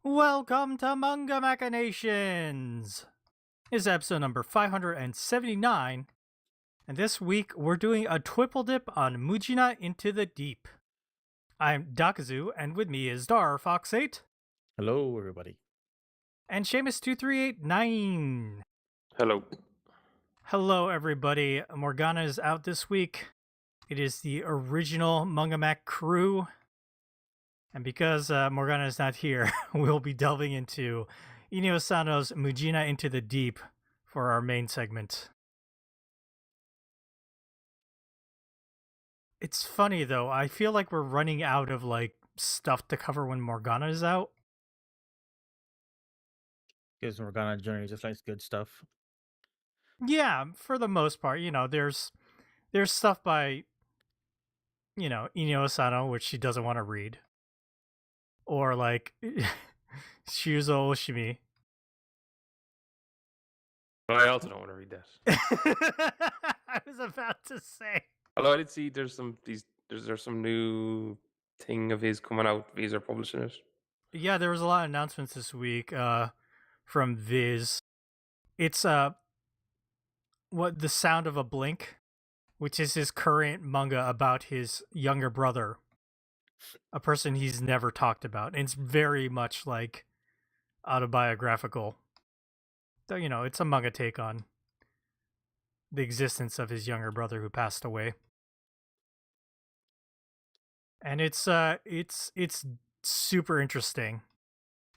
Welcome to Manga Machinations! This is episode number 579, and this week we're doing a triple dip on Mujina Into the Deep. I'm Dakazu, and with me is Dar Fox 8 Hello, everybody. and Seamus 2389. Hello. Hello, everybody. Morgana is out this week. It is the original Manga Mac crew. And because Morgana is not here, we'll be delving into Inio Sano's Mujina Into the Deep for our main segment. It's funny, though. I feel like we're running out of, stuff to cover when Morgana is out. Because Morgana generally just likes good stuff. Yeah, for the most part. There's stuff by, Inio Sano, which she doesn't want to read. Or, Shuzo Oshimi. I also don't want to read that. I was about to say. Although I did see there's some new thing of his coming out. Viz are publishing it. Yeah, there was a lot of announcements this week from Viz. It's The Sound of a Blink, which is his current manga about his younger brother, a person he's never talked about. And it's very much autobiographical. So, it's a manga take on the existence of his younger brother who passed away. And it's super interesting,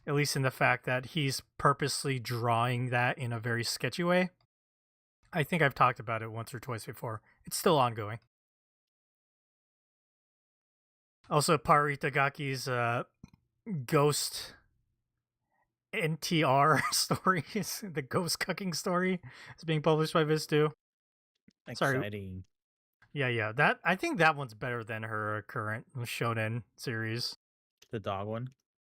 at least in the fact that he's purposely drawing that in a very sketchy way. I think I've talked about it once or twice before. It's still ongoing. Also, Paru Itagaki's ghost NTR stories, the ghost cucking story, is being published by Viz too. Exciting. Sorry. Yeah. That I think that one's better than her current shonen series. The dog one?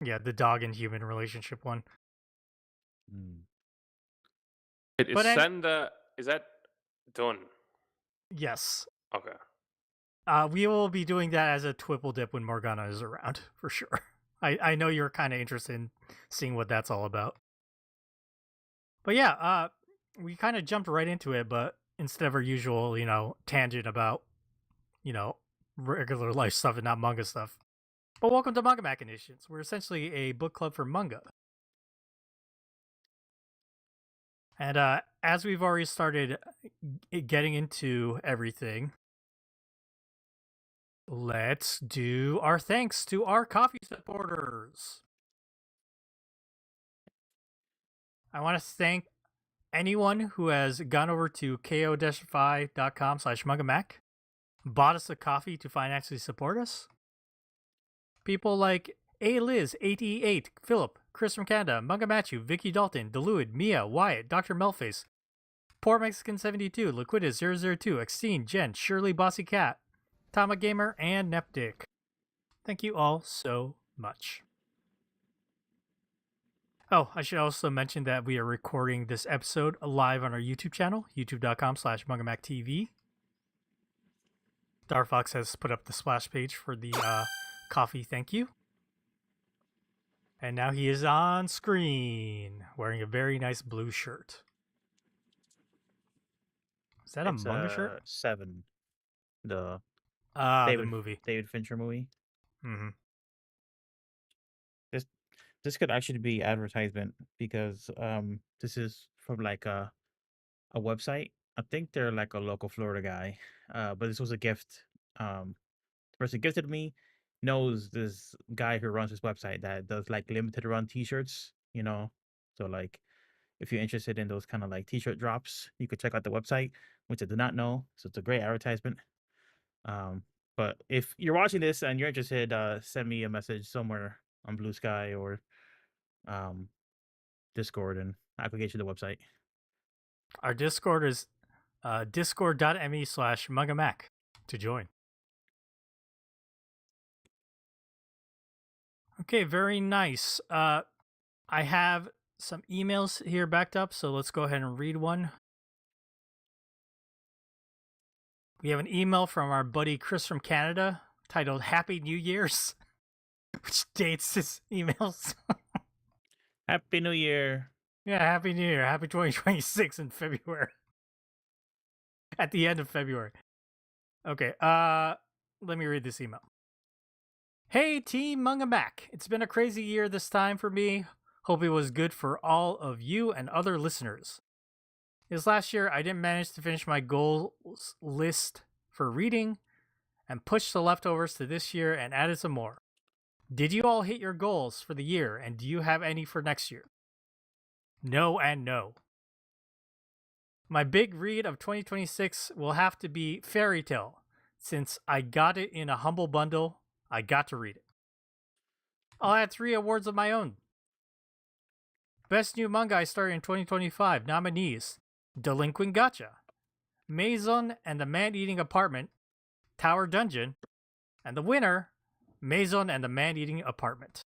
Yeah, the dog and human relationship one. Is Senda, is that done? Yes. Okay. We will be doing that as a triple dip when Morgana is around, for sure. I know you're kind of interested in seeing what that's all about. But yeah, we kind of jumped right into it, but instead of our usual, tangent about, regular life stuff and not manga stuff. But welcome to Manga Machinations. We're essentially a book club for manga. And as we've already started getting into everything, let's do our thanks to our coffee supporters. I want to thank anyone who has gone over to ko-fi.com/mangamac, bought us a coffee to financially support us. People like A. Liz, 88, Philip, Chris from Canada, Manga Machu, Vicky Dalton, Deluid, Mia, Wyatt, Dr. Melface, Poor Mexican 72, Liquidus 002, Extine, Jen, Shirley Bossy Cat, Tama Gamer, and Nepdick. Thank you all so much. Oh, I should also mention that we are recording this episode live on our YouTube channel, youtube.com/mangamactv. Darfox has put up the splash page for the coffee thank you. And now he is on screen, wearing a very nice blue shirt. Is that a manga shirt? 7. The the movie. David Fincher movie. Mm-hmm. This could actually be advertisement because this is from a website. I think they're like a local Florida guy. But this was a gift. The person gifted me knows this guy who runs this website that does limited run t-shirts, So if you're interested in those kind of t-shirt drops, you could check out the website, which I did not know. So it's a great advertisement. But if you're watching this and you're interested, send me a message somewhere on Blue Sky or Discord, and I could get you the website. Our Discord is discord.me/mangamac to join. Okay, very nice. I have some emails here backed up, so let's go ahead and read one. We have an email from our buddy Chris from Canada titled Happy New Year's, which dates his emails. Happy New Year. Yeah, Happy New Year. Happy 2026 in February. At the end of February. Okay, let me read this email. Hey, Team Manga Mac. It's been a crazy year this time for me. Hope it was good for all of you and other listeners. This last year, I didn't manage to finish my goals list for reading and pushed the leftovers to this year and added some more. Did you all hit your goals for the year, and do you have any for next year? No and no. My big read of 2026 will have to be Fairy Tale. Since I got it in a humble bundle, I got to read it. I'll add 3 awards of my own. Best new manga I started in 2025 nominees: Delinquent Gacha, Maison and the Man-Eating Apartment, Tower Dungeon, and the winner, Maison and the Man-Eating Apartment.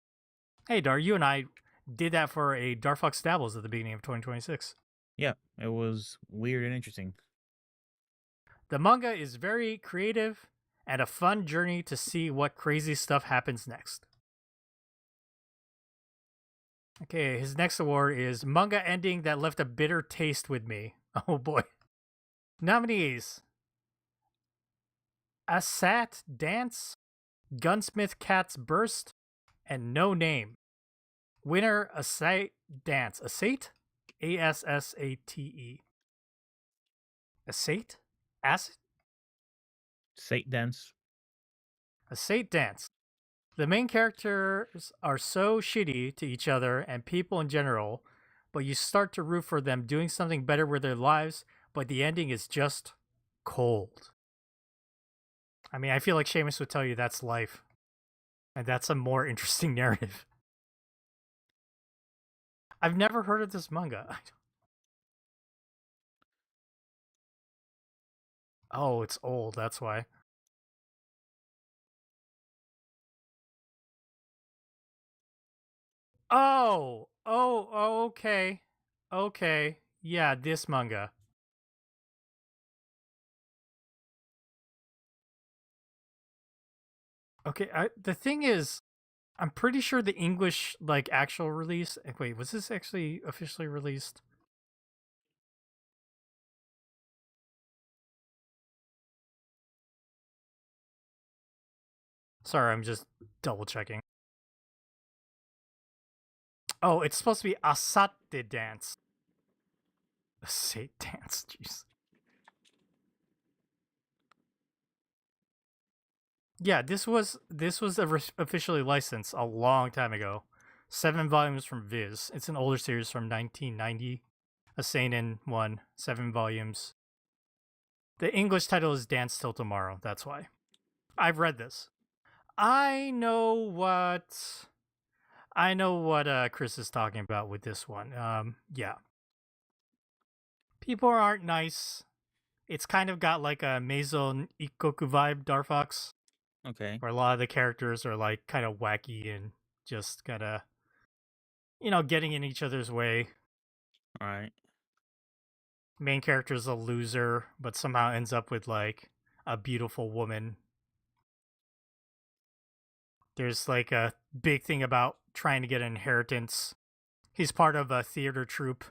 Hey, Dar, you and I did that for a Darfox Dabbles at the beginning of 2026. Yeah, it was weird and interesting. The manga is very creative and a fun journey to see what crazy stuff happens next. Okay, his next award is Manga Ending That Left a Bitter Taste with Me. Oh boy. Nominees: Assat Dance, Gunsmith Cat's Burst, and No Name. Winner: Assat Dance. Assate? Assate. Assate? Acid? Sate Dance. Assate Dance. The main characters are so shitty to each other and people in general, but you start to root for them doing something better with their lives, but the ending is just cold. I mean, I feel like Seamus would tell you that's life. And that's a more interesting narrative. I've never heard of this manga. Oh, it's old, that's why. Oh, okay. Okay. Yeah, this manga. Okay, the thing is, I'm pretty sure the English, like, actual release... Wait, was this actually officially released? Sorry, I'm just double checking. Oh, it's supposed to be Asate Dance. Asate Dance, jeez. Yeah, this was officially licensed a long time ago. 7 volumes from Viz. It's an older series from 1990. A seinen one, 7 volumes. The English title is Dance Till Tomorrow. That's why. I've read this. I know what Chris is talking about with this one. Yeah. People aren't nice. It's kind of got like a Maison Ikoku vibe, Darfox. Okay. Where a lot of the characters are like kind of wacky and just kind of, getting in each other's way. All right. Main character is a loser, but somehow ends up with like a beautiful woman. There's like a big thing about trying to get an inheritance. He's part of a theater troupe.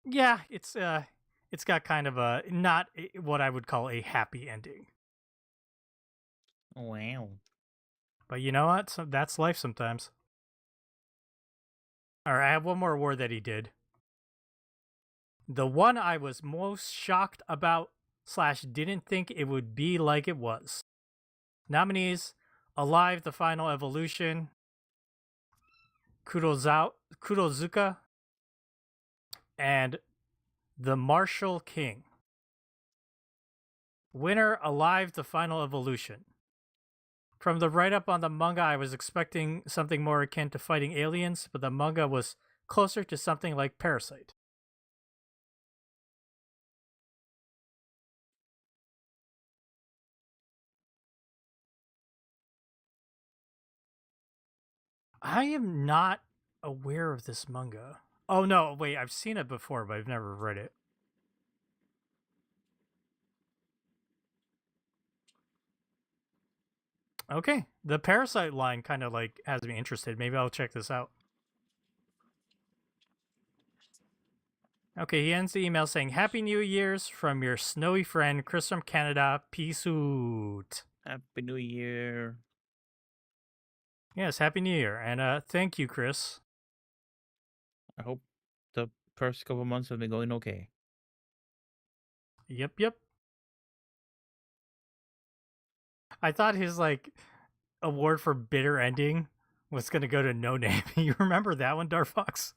Yeah, it's got kind of a not what I would call a happy ending. Wow. But you know what? So that's life sometimes. All right, I have one more award that he did. The one I was most shocked about / didn't think it would be like it was. Nominees: Alive, The Final Evolution, Kurozuka, and The Martial King. Winner: Alive, The Final Evolution. From the write-up on the manga, I was expecting something more akin to fighting aliens, but the manga was closer to something like Parasite. I am not aware of this manga. Oh no, wait, I've seen it before, but I've never read it. Okay, the Parasite line kind of like has me interested. Maybe I'll check this out. Okay, he ends the email saying, "Happy New Year's from your snowy friend Chris from Canada. Peace out." Happy New Year. Yes, Happy New Year, and thank you, Chris. I hope the first couple months have been going okay. Yep. I thought his like award for bitter ending was gonna go to No Name. You remember that one, Darfox?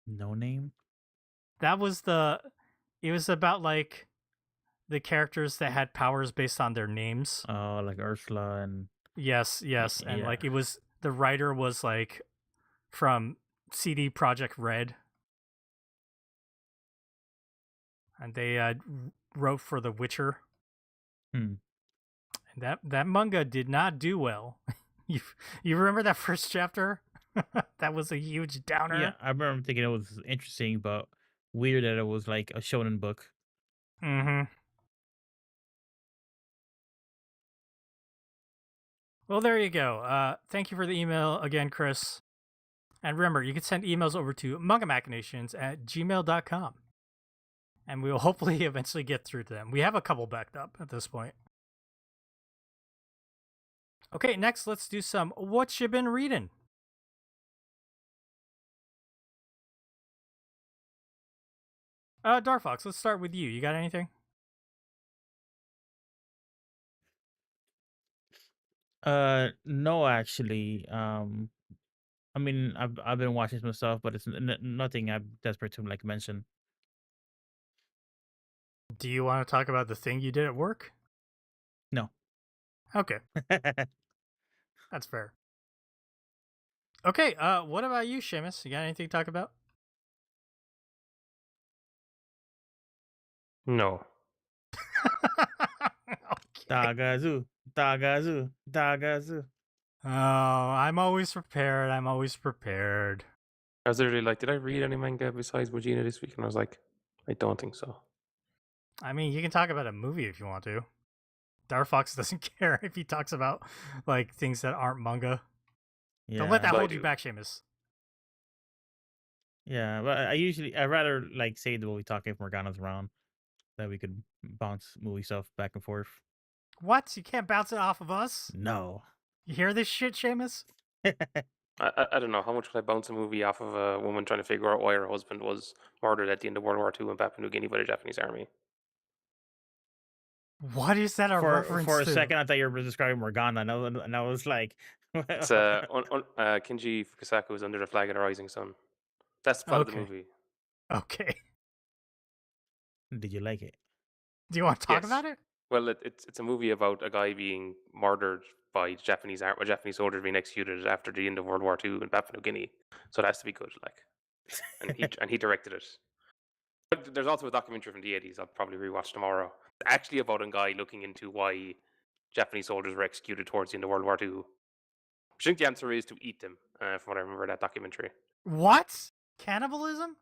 No name? That was the. It was about like the characters that had powers based on their names. Oh, like Ursula and Yes, and yeah. like it was the writer was like from CD Project Red, and they wrote for The Witcher. Hmm. And that manga did not do well. you you remember that first chapter? That was a huge downer. Yeah, I remember thinking it was interesting, but weird that it was like a shonen book. Mm-hmm. Well, there you go. Thank you for the email again, Chris. And remember, you can send emails over to mangamachinations@gmail.com. And we will hopefully eventually get through to them. We have a couple backed up at this point. Okay, next, let's do some What You Been Reading. Darfox, let's start with you. You got anything? No, actually. I mean, I've been watching some stuff, but it's nothing I'm desperate to like mention. Do you want to talk about the thing you did at work? No. Okay, that's fair. Okay, what about you, Seamus? You got anything to talk about? No. Okay. Dagazu, Dagazu, Dagazu. Oh, I'm always prepared. I was literally like, did I read any manga besides Mujina this week? And I was like, I don't think so. I mean, you can talk about a movie if you want to. Darfox doesn't care if he talks about like things that aren't manga. Yeah. Don't let that Well, I hold you do. back, Seamus. Yeah, but I'd rather like say the movie talk if Morgana's around, that we could bounce movie stuff back and forth. What? You can't bounce it off of us? No. You hear this shit, Seamus? I don't know. How much would I bounce a movie off of a woman trying to figure out why her husband was murdered at the end of World War II in Papua New Guinea by the Japanese army? What is that a reference For a to? second, I thought you were describing Morgana, and I was like, It's Kinji Fukasaku is under the flag of the rising sun. That's the plot of the Okay. movie. Okay. did you like it? Do you want to talk Yes. about it? Well, it's a movie about a guy being murdered by Japanese soldiers being executed after the end of World War II in Papua New Guinea. So it has to be good, like. And he directed it. But there's also a documentary from the 80s I'll probably rewatch tomorrow. Actually about a guy looking into why Japanese soldiers were executed towards the end of World War II. I think the answer is to eat them, from what I remember that documentary. What? Cannibalism?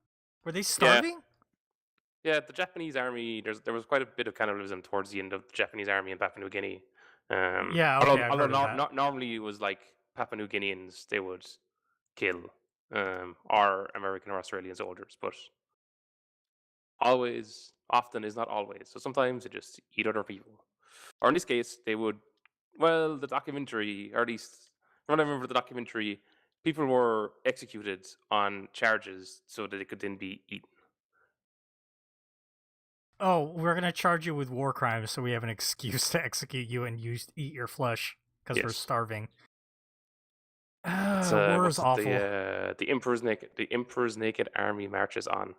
Were they starving? Yeah, the Japanese army, there was quite a bit of cannibalism towards the end of the Japanese army in Papua New Guinea. Yeah, okay, I've heard of that. Normally it was like Papua New Guineans they would kill, or American or Australian soldiers, but often is not always. So sometimes they just eat other people. Or in this case, they would, well, the documentary, or at least from what I remember the documentary, people were executed on charges so that they could then be eaten. Oh, we're gonna charge you with war crimes, so we have an excuse to execute you and eat your flesh because we're Yes. starving. War is awful. The Emperor's Naked Army marches on.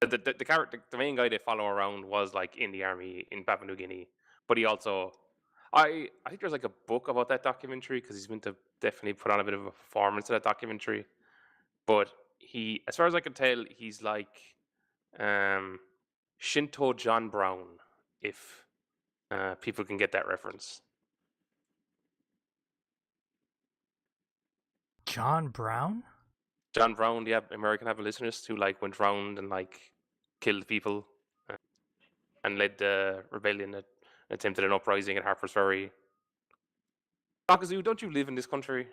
The character, the main guy they follow around was like in the army in Papua New Guinea, but he also, I think there's like a book about that documentary because he's meant to definitely put on a bit of a performance in that documentary. But he, as far as I can tell, he's like Shinto John Brown, if people can get that reference. John Brown? John Brown, yeah, American abolitionist who like went round and like killed people and led the rebellion that attempted an uprising at Harper's Ferry. Akazu, don't you live in this country?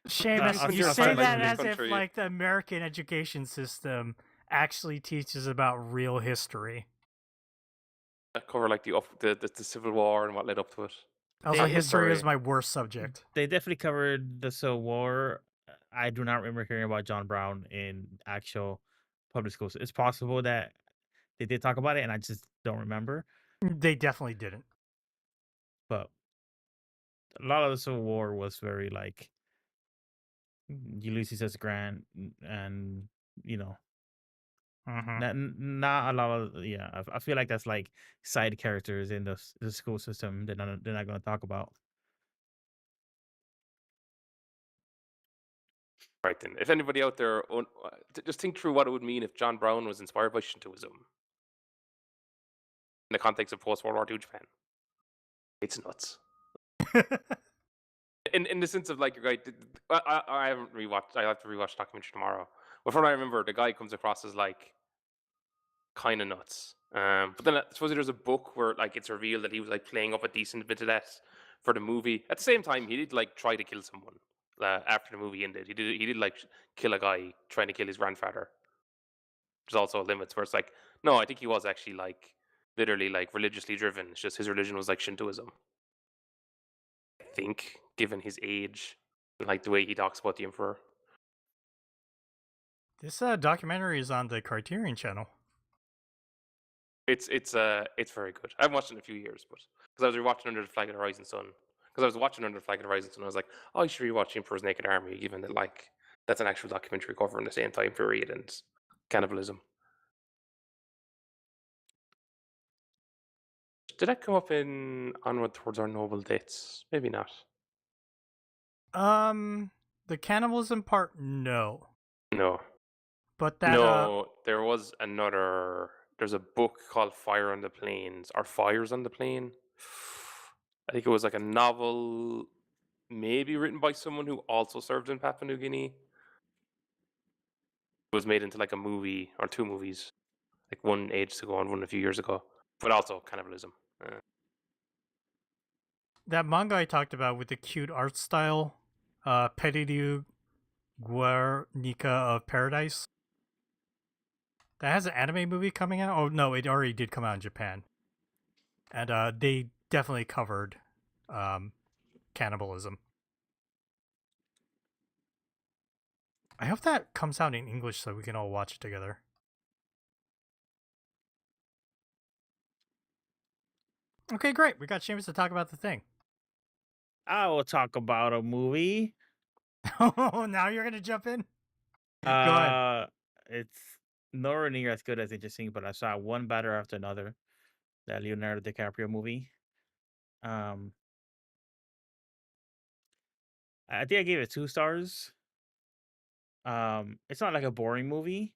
Seamus, spend you your say time that in this as if country. like the American education system actually teaches about real history. Cover like the Civil War and what led up to it. Also, They- history is sorry. my worst subject. They definitely covered the Civil War. I do not remember hearing about John Brown in actual public schools. It's possible that they did talk about it, and I just don't remember. They definitely didn't. But a lot of the Civil War was very like Ulysses S. Grant, and you know, Mhm. not a lot of I feel like that's like side characters in the school system. They're not going to talk about. Right then, if anybody out there, just think through what it would mean if John Brown was inspired by Shintoism in the context of post-World War II Japan. It's nuts. In the sense of like your guy, I haven't rewatched. I have to rewatch the documentary tomorrow. But from what I remember, the guy comes across as like kind of nuts. But then I suppose there's a book where like it's revealed that he was like playing up a decent bit of that for the movie. At the same time, he did like try to kill someone after the movie ended. He did like kill a guy trying to kill his grandfather. There's also limits where it's like, no, I think he was actually like literally like religiously driven. It's just his religion was like Shintoism. I think, given his age, and like the way he talks about the emperor. This documentary is on the Criterion channel. It's very good. I haven't watched it in a few years, but because I was rewatching Under the Flag of the Rising Sun. Because I was watching Under the Flag of the Rising Sun, I was like, oh, I should rewatch Emperor's Naked Army, given that like that's an actual documentary covering the same time period and cannibalism. Did that come up in Onward Towards Our Noble Dates? Maybe not. The cannibalism part, no. No. But that No, there was another. There's a book called Fire on the Plains or Fires on the Plain. I think it was like a novel, maybe written by someone who also served in Papua New Guinea. It was made into like a movie or two movies, like one ages ago and one a few years ago, but also cannibalism. that manga I talked about with the cute art style, Peridu Guernica of Paradise. That has an anime movie coming out. Oh no, it already did come out in Japan, and they definitely covered cannibalism. I hope that comes out in English so we can all watch it together. Okay, great. We got Seamus to talk about the thing. I will talk about a movie. Oh, now you're gonna jump in? Go ahead. It's nowhere near as good as interesting, but I saw one better after another. That Leonardo DiCaprio movie. I think I gave it 2 stars. It's not like a boring movie,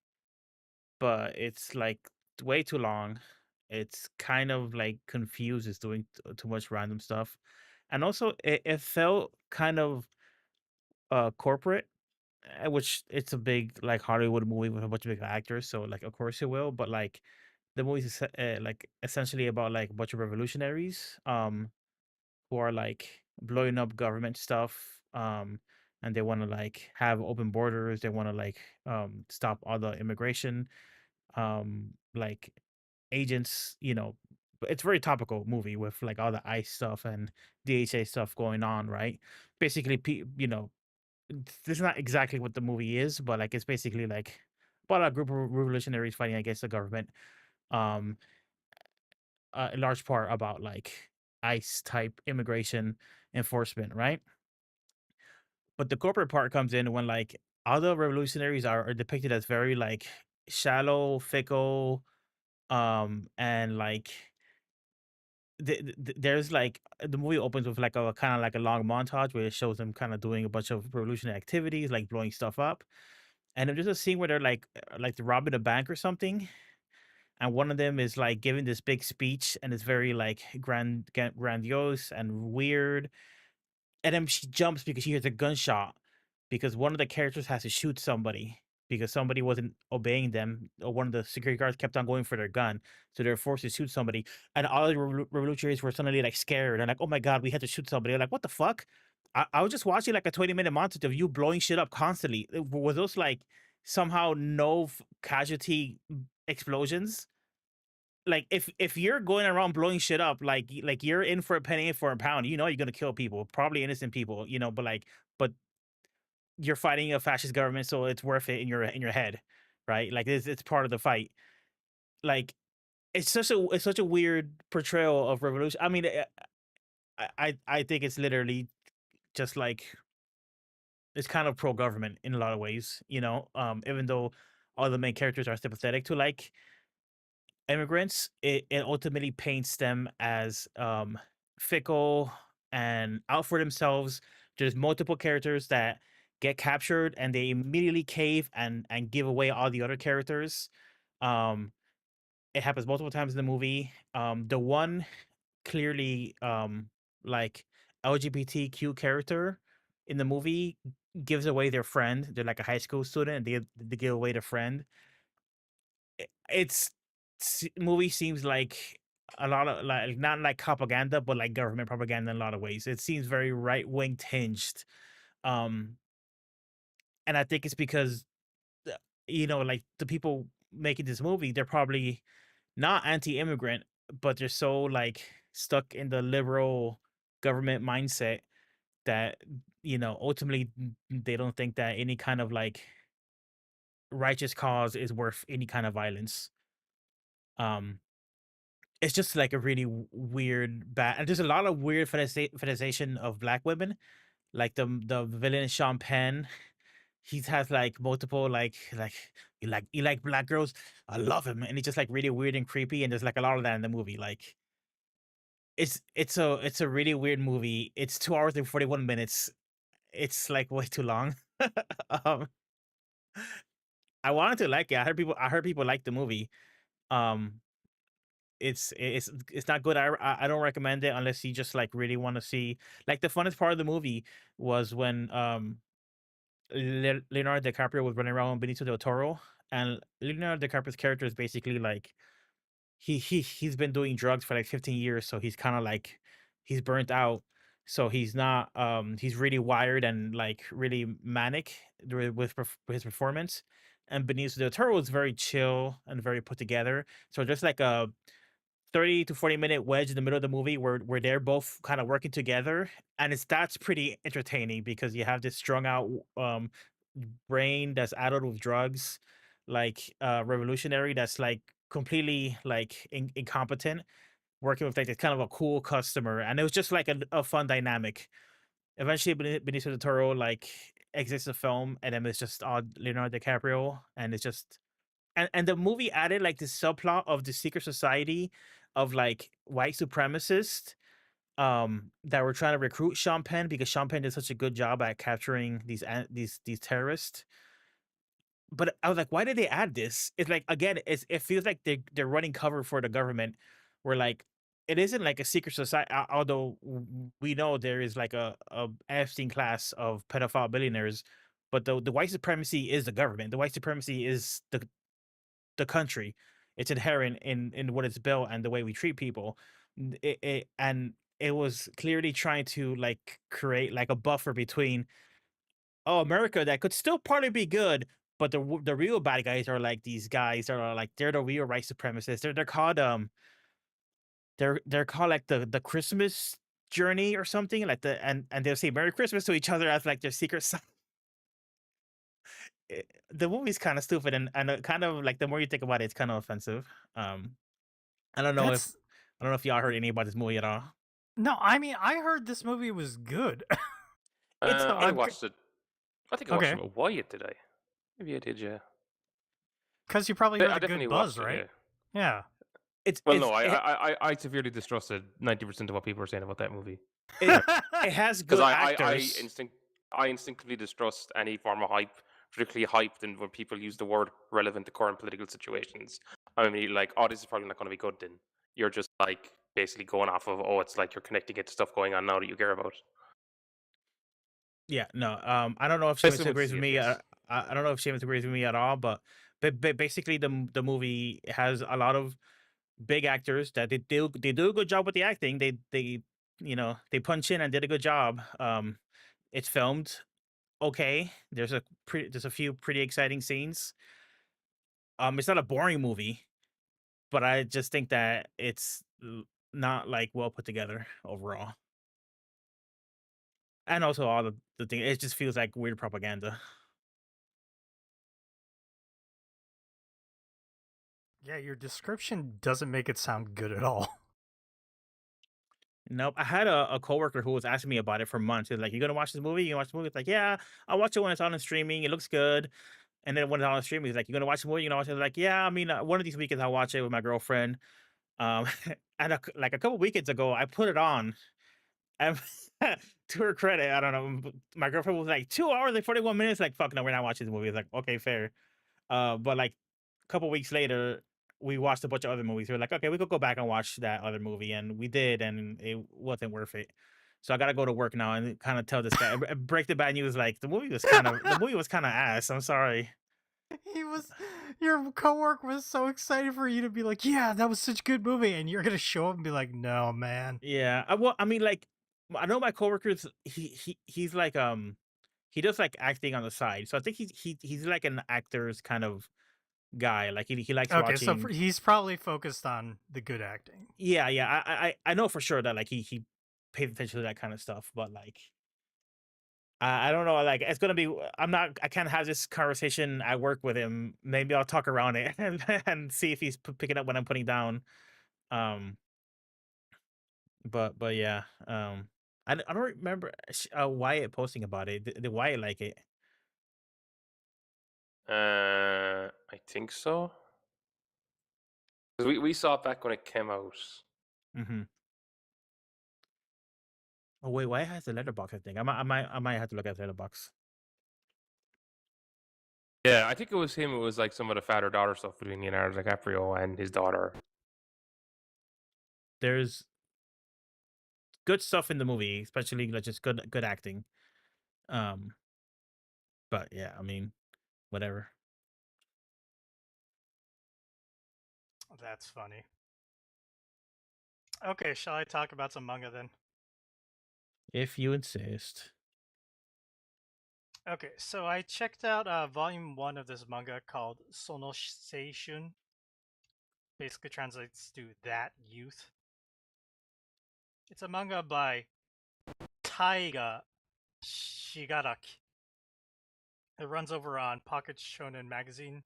but it's like way too long. It's kind of like confused. It's doing too much random stuff, and also it felt kind of corporate, which it's a big like Hollywood movie with a bunch of big actors, so like of course it will. But like the movie's like essentially about like a bunch of revolutionaries who are like blowing up government stuff, and they want to like have open borders. They want to like stop all the immigration like agents, but it's a very topical movie with like all the ICE stuff and DHA stuff going on, right? Basically, this is not exactly what the movie is, but like it's basically like about a group of revolutionaries fighting against the government. Um, in large part about like ICE type immigration enforcement, right? But the corporate part comes in when like other revolutionaries are depicted as very like shallow, fickle, and like there's like the movie opens with like a kind of like a long montage where it shows them kind of doing a bunch of revolutionary activities, like blowing stuff up. And there's a scene where they're like robbing a bank or something, and one of them is like giving this big speech, and it's very like grandiose and weird. And then she jumps because she hears a gunshot because one of the characters has to shoot somebody. because somebody wasn't obeying them, or one of the security guards kept on going for their gun, so they were forced to shoot somebody, and all the revolutionaries were suddenly like scared and like, oh my god, we had to shoot somebody. Like, what the fuck? I was just watching like a 20-minute montage of you blowing shit up constantly. Was those like somehow no casualty explosions? Like, if you're going around blowing shit up, like you're in for a penny, in for a pound. You know you're gonna kill people, probably innocent people. But you're fighting a fascist government, so it's worth it in your head, right? Like it's part of the fight. Like it's such a weird portrayal of revolution. I mean, I think it's literally just like it's kind of pro government in a lot of ways. Even though all the main characters are sympathetic to like immigrants, it ultimately paints them as fickle and out for themselves. There's multiple characters that get captured and they immediately cave and give away all the other characters. Um, it happens multiple times in the movie. The one clearly like LGBTQ character in the movie gives away their friend. They're like a high school student and they give away their friend. It's movie seems like a lot of like not like propaganda, but like government propaganda in a lot of ways. It seems very right wing tinged, um, and I think it's because like the people making this movie, they're probably not anti-immigrant, but they're so like stuck in the liberal government mindset that ultimately they don't think that any kind of like righteous cause is worth any kind of violence. Um, It's just like a really weird bad, and there's a lot of weird fetishization of black women. Like the villain Sean Penn, he has like multiple like you like black girls. I love him, and he's just like really weird and creepy. And there's like a lot of that in the movie. Like it's a really weird movie. It's 2 hours and 41 minutes. It's like way too long. um, I wanted to like it. I heard people like the movie. Um, it's not good. I don't recommend it unless you just like really want to see. Like the funnest part of the movie was when Leonardo DiCaprio was running around with Benicio del Toro, and Leonardo DiCaprio's character is basically like he's been doing drugs for like 15 years, so he's kind of like he's burnt out. So he's not he's really wired and like really manic with his performance. And Benicio del Toro was very chill and very put together. So just like a 30 to 40-minute wedge in the middle of the movie where they're both kind of working together, and that's pretty entertaining because you have this strung out brain that's addled with drugs, like revolutionary that's like completely like incompetent, working with like this kind of a cool customer, and it was just like a fun dynamic. Eventually Benicio del Toro like exits the film, and then it's just all Leonardo DiCaprio, and it's just and the movie added like this subplot of the secret society of like white supremacists that were trying to recruit Sean Penn because Sean Penn did such a good job at capturing these terrorists. But I was like, why did they add this? It's like again, it feels like they're running cover for the government. Where like it isn't like a secret society, although we know there is like a Epstein class of pedophile billionaires. But the white supremacy is the government. The white supremacy is the country. It's inherent in what it's built and the way we treat people. And it was clearly trying to like create like a buffer between America that could still partly be good, but the real bad guys are like these guys that are like they're the real white supremacists. They're called like the Christmas journey or something like and they'll say Merry Christmas to each other as like their secret the movie's kind of stupid and kind of like the more you think about it, it's kind of offensive. Um, I don't know if That's I don't know if y'all heard anything about this movie at all. no. I mean, I heard this movie was good. It's I watched it. I think I watched okay it with Wyatt today. Maybe I did, yeah. because you probably I heard a definitely good buzz, watched it, right? yeah. Yeah. Well, no, I severely distrusted 90% of what people were saying about that movie. It it has Because good I actors. instinctively distrust any form of hype, particularly hype than when people use the word relevant to current political situations. I mean, like, oh, this is probably not going to be good. Then you're just like basically going off of, oh, it's like you're connecting it to stuff going on now that you care about. Yeah, no. I don't know if Especially Shemisa with agrees with me. yes. I don't know if Seamus agrees with me at all, but basically the movie has a lot of big actors that they do a good job with the acting. They they punch in and did a good job. It's filmed okay. There's a few pretty exciting scenes. It's not a boring movie, but I just think that it's not like well put together overall. And also all the thing, it just feels like weird propaganda. Yeah, your description doesn't make it sound good at all. Nope. I had a coworker who was asking me about it for months. He was like, "You gonna watch this movie? You gonna watch the movie?" It's like, "Yeah, I'll watch it when it's on streaming. It looks good." And then when it's on streaming, he's like, "You gonna watch the movie? You gonna watch it?" I was like, "Yeah, I mean, one of these weekends I'll watch it with my girlfriend." Um, and like a couple weekends ago, I put it on, and to her credit, I don't know, my girlfriend was like 2 hours and 41 minutes. Like, fuck no, we're not watching this movie. It's like, okay, fair. But like a couple weeks later, we watched a bunch of other movies. We were like, okay, we could go back and watch that other movie, and we did, and it wasn't worth it. So I gotta go to work now and kind of tell this guy, break the bad news. Like the movie was kind of ass. I'm sorry. He was, your coworker was so excited for you to be like, yeah, that was such a good movie, and you're gonna show up and be like, no, man. Yeah, I mean, like, I know my coworkers. He's like he does like acting on the side, so I think he's like an actor's kind of guy. Like he likes Okay, so watching. he's probably focused on the good acting. Yeah, yeah. I know for sure that like he pays attention to that kind of stuff, but like I don't know. Like it's gonna be. I can't have this conversation at work with him. Maybe I'll talk around it and see if he's picking up what I'm putting down. Um, but yeah. I don't remember Wyatt posting about it. Did Wyatt like it? I think so. 'Cause we saw it back when it came out. Mm-hmm. Oh wait, Wyatt has the letterbox. I think I might have to look at the letterbox. Yeah, I think it was him. It was like some of the father daughter stuff between Leonardo DiCaprio and his daughter. There's good stuff in the movie, especially like just good acting. Um, but yeah, I mean, whatever. That's funny. Okay, shall I talk about some manga then? If you insist. Okay, so I checked out volume 1 of this manga called Sono Seishun. Basically translates to That Youth. It's a manga by Taiga Shigaraki. It runs over on Pocket Shonen Magazine.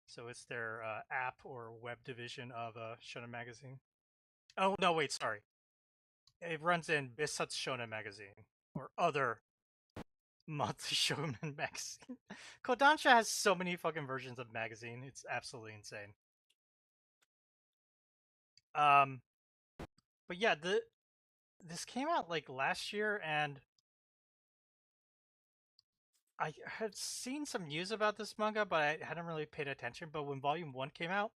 So it's their app or web division of Shonen Magazine. Oh, no, wait, sorry. It runs in Bisatsu Shonen Magazine or other monthly shonen magazine. Kodansha has so many fucking versions of magazine. It's absolutely insane. But yeah, this came out like last year, and I had seen some news about this manga, but I hadn't really paid attention. But when Volume 1 came out,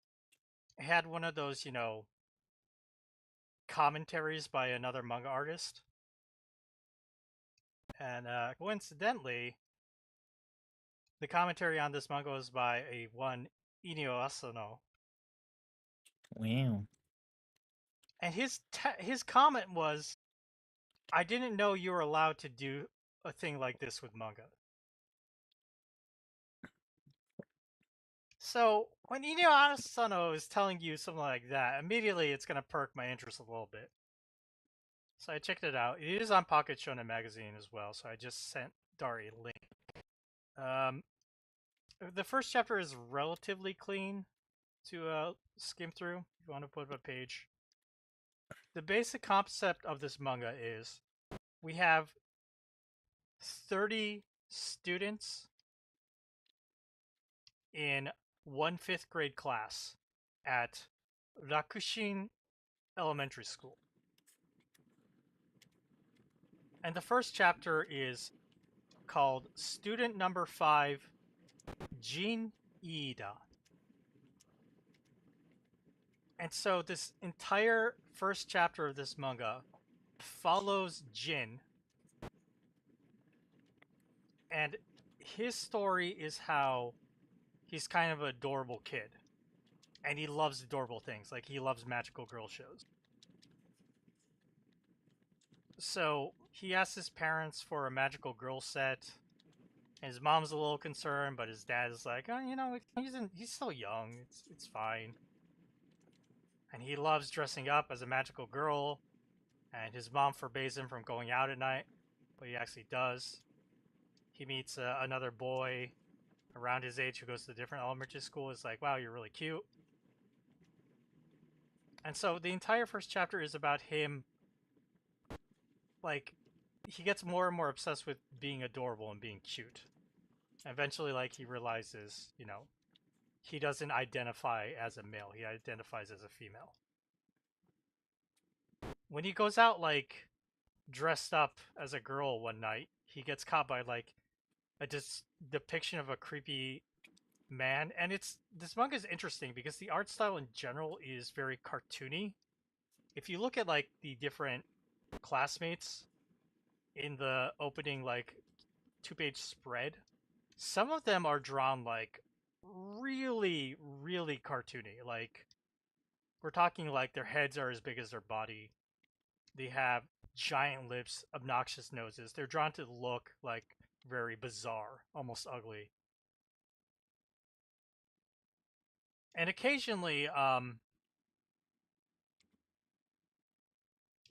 it had one of those, commentaries by another manga artist. And coincidentally, the commentary on this manga was by a one Inio Asano. Wow. And his comment was, I didn't know you were allowed to do a thing like this with manga. So when Inio Asano is telling you something like that, immediately it's going to perk my interest a little bit. So I checked it out. It is on Pocket Shonen Magazine as well, so I just sent Dari a link. The first chapter is relatively clean to skim through if you want to put up a page. The basic concept of this manga is we have 30 students in one 5th grade class at Rakushin Elementary School. And the first chapter is called Student Number 5, Jin Iida. And so this entire first chapter of this manga follows Jin, and his story is how he's kind of an adorable kid. And he loves adorable things. Like, he loves magical girl shows. So, he asks his parents for a magical girl set. And his mom's a little concerned, but his dad is like, oh, you know, he's still young. It's fine. And he loves dressing up as a magical girl. And his mom forbids him from going out at night. But he actually does. He meets another boy around his age who goes to a different elementary school. Is like, wow, you're really cute. And so the entire first chapter is about him, like, he gets more and more obsessed with being adorable and being cute. Eventually, like, he realizes, you know, he doesn't identify as a male. He identifies as a female. When he goes out, like, dressed up as a girl one night, he gets caught by, like, a depiction of a creepy man. And this manga is interesting because the art style in general is very cartoony. If you look at, like, the different classmates in the opening, like, 2-page spread, some of them are drawn, like, really, really cartoony. Like, we're talking, like, their heads are as big as their body. They have giant lips, obnoxious noses. They're drawn to look, like, very bizarre, almost ugly. And occasionally,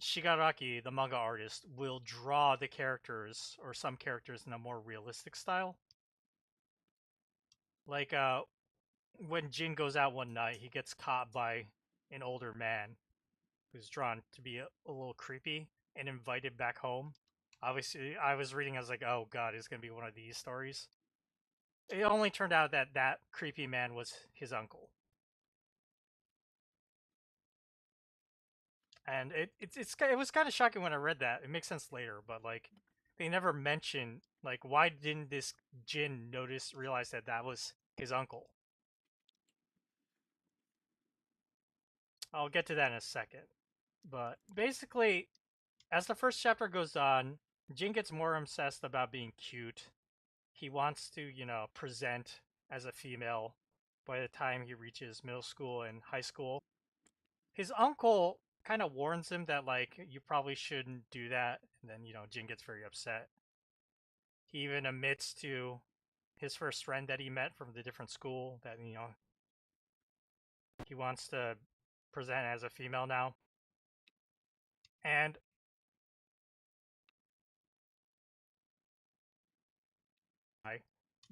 Shigaraki, the manga artist, will draw the characters, or some characters, in a more realistic style. Like, when Jin goes out one night, he gets caught by an older man who's drawn to be a little creepy and invited back home. Obviously, I was reading, I was like, oh god, it's going to be one of these stories. It only turned out that that creepy man was his uncle. And it was kind of shocking when I read that. It makes sense later, but, like, they never mention, like, why didn't this Jin realize that that was his uncle? I'll get to that in a second. But basically, as the first chapter goes on, Jin gets more obsessed about being cute. He wants to, you know, present as a female by the time he reaches middle school and high school. His uncle kind of warns him that, like, you probably shouldn't do that. And then, you know, Jin gets very upset. He even admits to his first friend that he met from the different school that, you know, he wants to present as a female now. And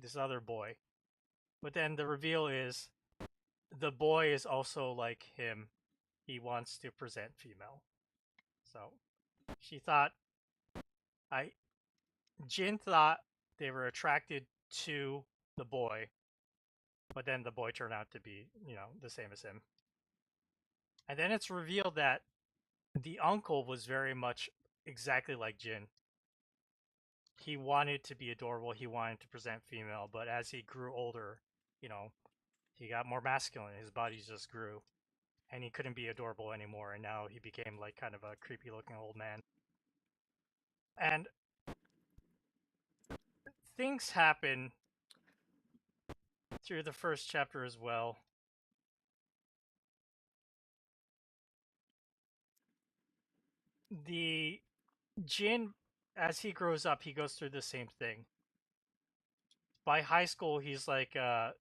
this other boy. But then the reveal is the boy is also like him. He wants to present female. So she thought, Jin thought they were attracted to the boy, but then the boy turned out to be, you know, the same as him. And then it's revealed that the uncle was very much exactly like Jin. He wanted to be adorable, he wanted to present female, but as he grew older, you know, he got more masculine, his body just grew, and he couldn't be adorable anymore, and now he became, like, kind of a creepy looking old man. And things happen through the first chapter as well. The Jin, as he grows up, he goes through the same thing. By high school, he's like a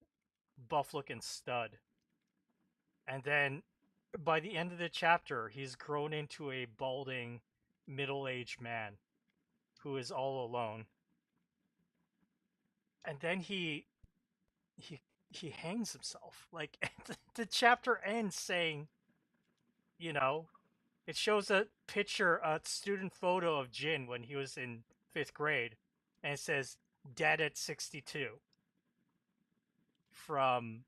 buff-looking stud. And then by the end of the chapter, he's grown into a balding, middle-aged man who is all alone. And then he hangs himself. Like, the chapter ends saying, you know, it shows a picture, a student photo of Jin when he was in 5th grade, and it says, dead at 62. From,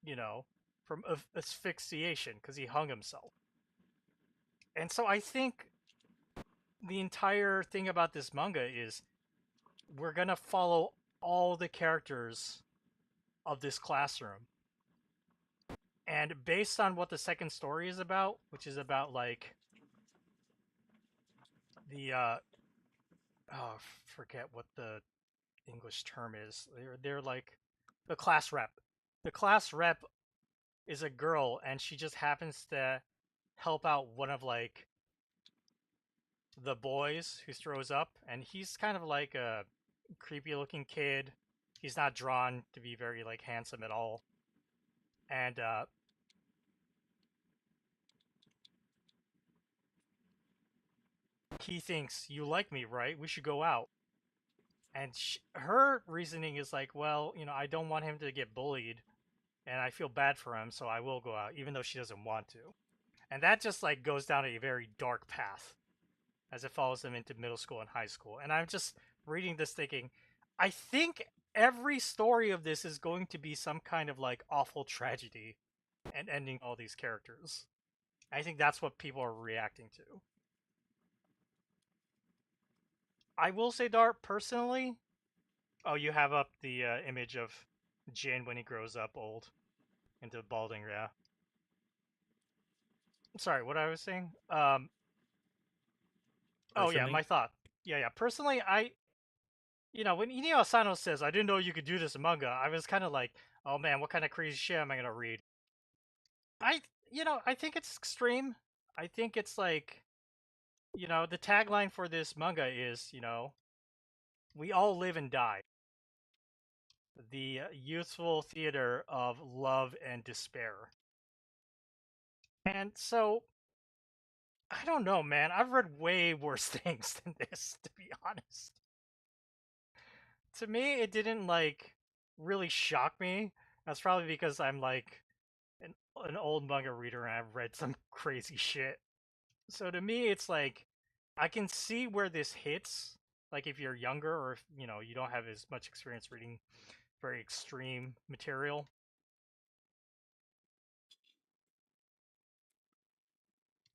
you know, from asphyxiation, because he hung himself. And so I think the entire thing about this manga is we're going to follow all the characters of this classroom. And based on what the second story is about, which is about, like, the, forget what the English term is. They're like the class rep. The class rep is a girl, and she just happens to help out one of like the boys who throws up, and he's kind of like a creepy looking kid. He's not drawn to be very like handsome at all, and he thinks, you like me, right? We should go out. And her reasoning is like, well, I don't want him to get bullied, and I feel bad for him, so I will go out, even though she doesn't want to. And that just like goes down a very dark path as it follows them into middle school and high school. And I'm just reading this thinking, I think every story of this is going to be some kind of like awful tragedy and ending all these characters. I think that's what people are reacting to. I will say, Dart, personally, oh, you have up the image of Jin when he grows up old into balding, yeah. Sorry, what I was saying? Oh yeah, my thought. Yeah. Personally, when Inio Asano says, I didn't know you could do this in manga, I was kind of like, oh man, what kind of crazy shit am I gonna read? I think it's extreme. I think it's like, the tagline for this manga is, we all live and die. The youthful theater of love and despair. And so, I don't know, man. I've read way worse things than this, to be honest. To me, it didn't, like, really shock me. That's probably because I'm, like, an old manga reader and I've read some crazy shit. So to me, it's like, I can see where this hits. Like, if you're younger or if, you don't have as much experience reading very extreme material.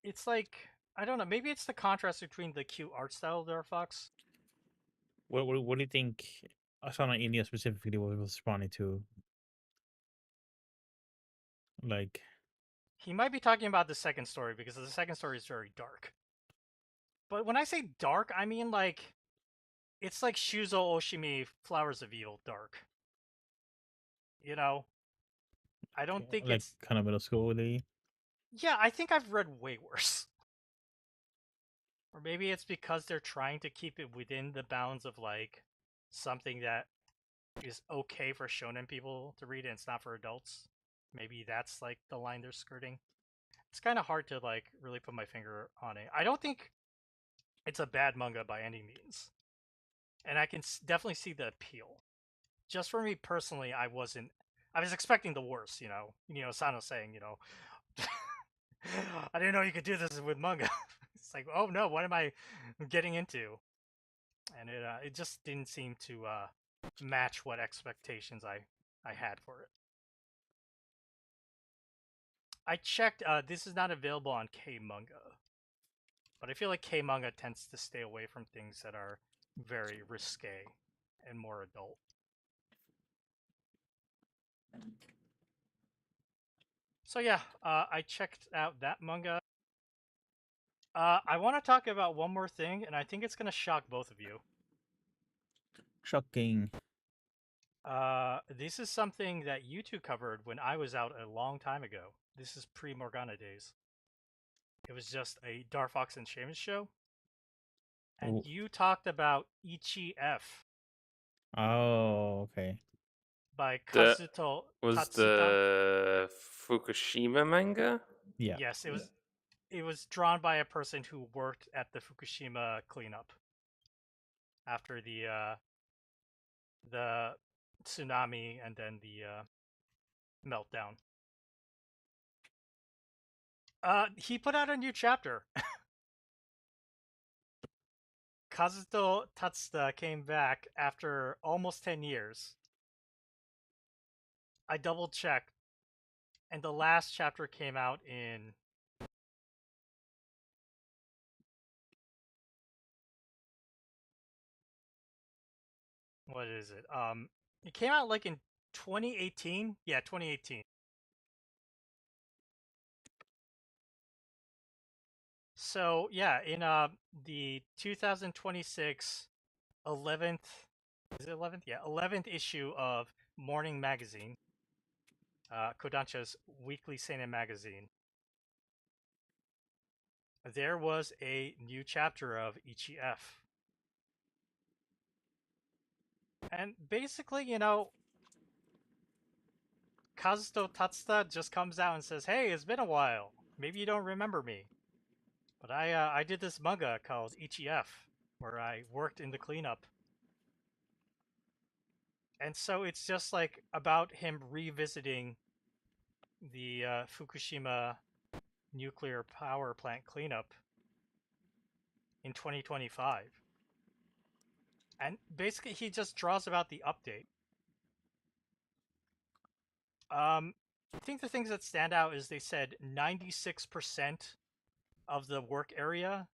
It's like, I don't know, maybe it's the contrast between the cute art style of Dark Fox. What do you think Asana India specifically was responding to? Like, he might be talking about the second story because the second story is very dark. But when I say dark, I mean like it's like Shuzo Oshimi Flowers of Evil dark. I don't think like it's kind of middle school-y. Yeah, I think I've read way worse. Or maybe it's because they're trying to keep it within the bounds of like something that is okay for shonen people to read and it's not for adults. Maybe that's like the line they're skirting. It's kind of hard to like really put my finger on it. I don't think it's a bad manga by any means, and I can definitely see the appeal. Just for me personally, I was expecting the worst. Sano saying, I didn't know you could do this with manga. It's like, oh no, what am I getting into? And it just didn't seem to match what expectations I had for it. I checked. This is not available on K Manga, but I feel like K Manga tends to stay away from things that are very risque and more adult. So yeah, I checked out that manga. I want to talk about one more thing, and I think it's gonna shock both of you. Shocking. This is something that you two covered when I was out a long time ago. This is pre-Morgana days. It was just a Dark Fox and Seamus show, and you talked about Ichi F. Oh, okay. By Kazuto was Tatsuta. the Fukushima manga? Yeah. Yes, it was. It was drawn by a person who worked at the Fukushima cleanup after the tsunami and then the meltdown. He put out a new chapter. Kazuto Tatsuta came back after almost 10 years. I double checked, and the last chapter came out in what is it? It came out like in 2018. Yeah, 2018. So yeah, in the 2026 11th Is it 11th? Yeah, 11th issue of Morning Magazine, Kodansha's weekly seinen magazine. There was a new chapter of Ichi F. And basically, Kazuto Tatsuta just comes out and says, "Hey, it's been a while. Maybe you don't remember me, but I did this manga called Ichi F, where I worked in the cleanup." And so it's just like about him revisiting the Fukushima nuclear power plant cleanup in 2025. And basically, he just draws about the update. I think the things that stand out is they said 96% of the work area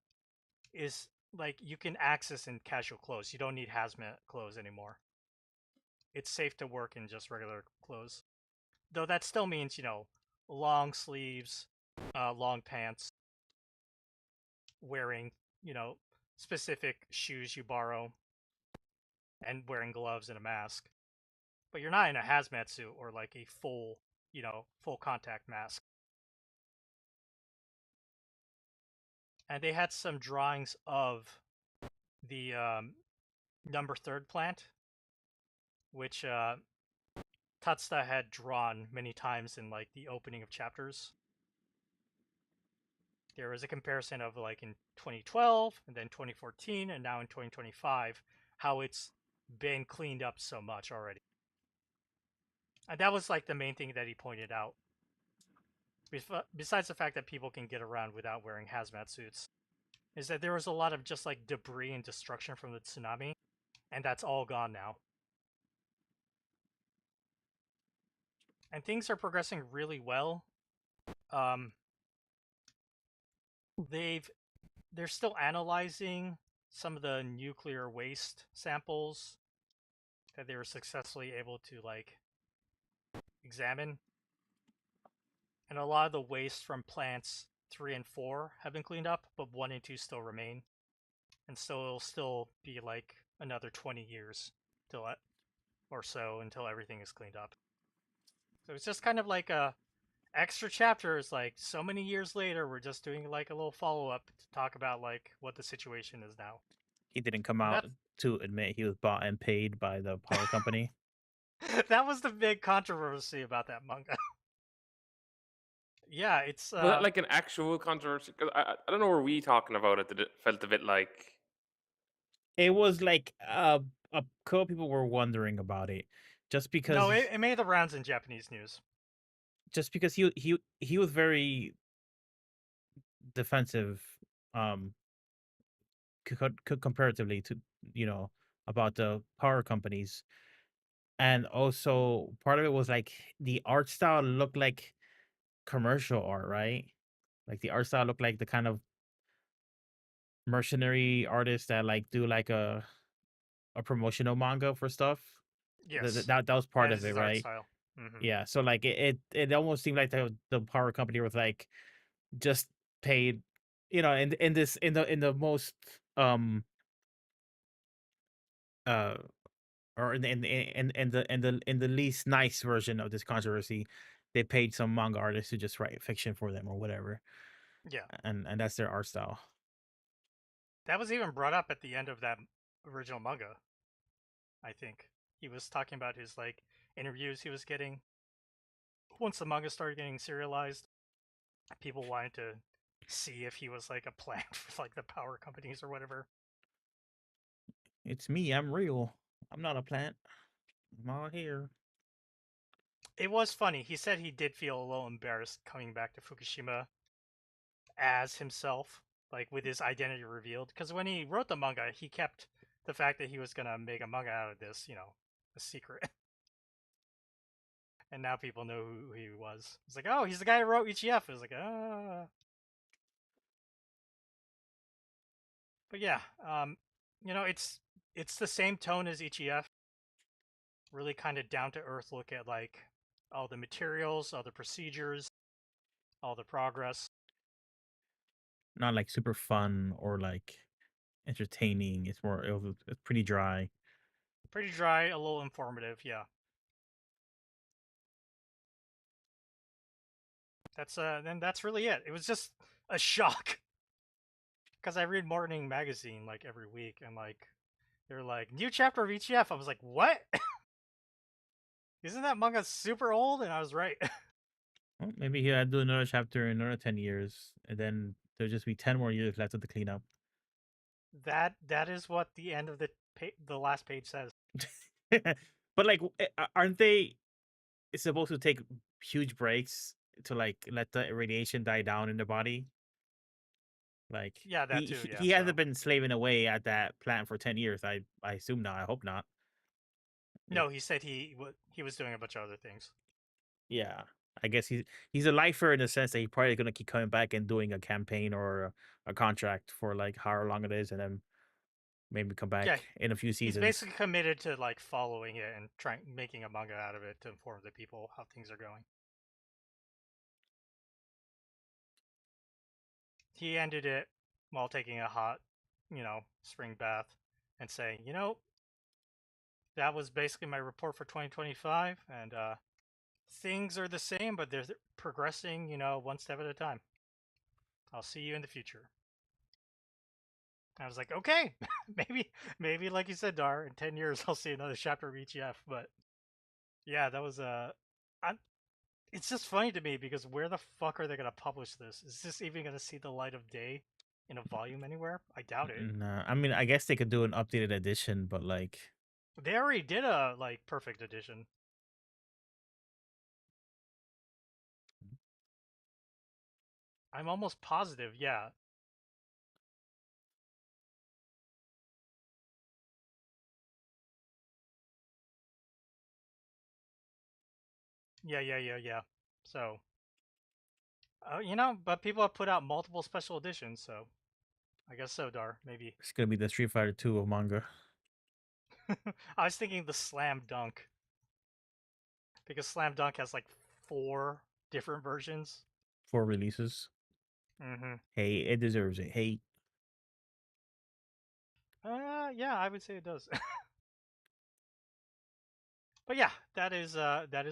is like you can access in casual clothes. You don't need hazmat clothes anymore. It's safe to work in just regular clothes. Though that still means, long sleeves, long pants, wearing, specific shoes you borrow, and wearing gloves and a mask. But you're not in a hazmat suit or like a full, full contact mask. And they had some drawings of the number third plant, which Tatsuta had drawn many times in like the opening of chapters. There was a comparison of like in 2012 and then 2014 and now in 2025 how it's been cleaned up so much already. And that was like the main thing that he pointed out. Besides the fact that people can get around without wearing hazmat suits, is that there was a lot of just like debris and destruction from the tsunami, and that's all gone now. And things are progressing really well. They're still analyzing some of the nuclear waste samples that they were successfully able to like examine. And a lot of the waste from plants 3 and 4 have been cleaned up, but 1 and 2 still remain. And so it'll still be like another 20 years till or so until everything is cleaned up. So it's just kind of like a extra chapter. Is like so many years later, we're just doing like a little follow up to talk about like what the situation is now. He didn't come And out to admit he was bought and paid by the power company. that was the big controversy about that manga. Yeah, it's Was that like an actual controversy? Because I don't know, were we talking about it that it felt a bit like. It was like a couple people were wondering about it, just because no, it made the rounds in Japanese news. just because he was very defensive, comparatively to about the power companies, and also part of it was like the art style looked like commercial art, right? Like the art style looked like the kind of mercenary artists that like do like a promotional manga for stuff. Yes, That was part that of is it, his art right? style. Mm-hmm. Yeah, so like it almost seemed like the power company was like just paid, in this in the most uh or in the least nice version of this controversy, they paid some manga artists to just write fiction for them or whatever, Yeah, and that's their art style. that was even brought up at the end of that original manga. I think he was talking about his like interviews he was getting once the manga started getting serialized. People wanted to see if he was like a plant for like the power companies or whatever. It's me, I'm real. I'm not a plant. I'm all here. It was funny. He said he did feel a little embarrassed coming back to Fukushima as himself, like with his identity revealed. Because when he wrote the manga, he kept the fact that he was gonna make a manga out of this, a secret. And now people know who he was. It's like, oh, he's the guy who wrote EGF. It's like, ah. But yeah, it's the same tone as EGF. Really kind of down to earth look at like all the materials, all the procedures, all the progress. Not like super fun or like entertaining. It's pretty dry. Pretty dry, a little informative, yeah. That's really it. It was just a shock because I read Morning Magazine like every week, and like they're like new chapter of EGF. I was like, what? Isn't that manga super old? And I was right. Well, maybe he'll do another chapter in another 10 years, and then there'll just be 10 more years left of the cleanup. That is what the end of the last page says. But like, aren't they supposed to take huge breaks to like let the radiation die down in the body? Like, Yeah, that too. Yeah, he hasn't been slaving away at that plant for 10 years. I assume not. I hope not. No, he said he was doing a bunch of other things. Yeah, I guess he's a lifer in the sense that he's probably gonna keep coming back and doing a campaign or a contract for like however long it is, and then maybe come back in a few He's seasons. basically committed to like following it and making a manga out of it to inform the people how things are going. He ended it while taking a hot, spring bath and saying, that was basically my report for 2025, and things are the same, but they're progressing, one step at a time. I'll see you in the future. I was like, okay, maybe like you said, Dar, in 10 years I'll see another chapter of EGF. But yeah, that was it's just funny to me because where the fuck are they gonna publish this? Is this even gonna see the light of day in a volume anywhere? I doubt it. Nah, I mean, I guess they could do an updated edition, but like they already did a like perfect edition. I'm almost positive, yeah. Yeah. So, but people have put out multiple special editions, so I guess so, Dar. Maybe. it's gonna be the Street Fighter 2 of manga. I was thinking the Slam Dunk. Because Slam Dunk has like 4 different versions. 4 releases. Mm-hmm. Hey, it deserves it. Hey. Yeah, I would say it does. But yeah, that is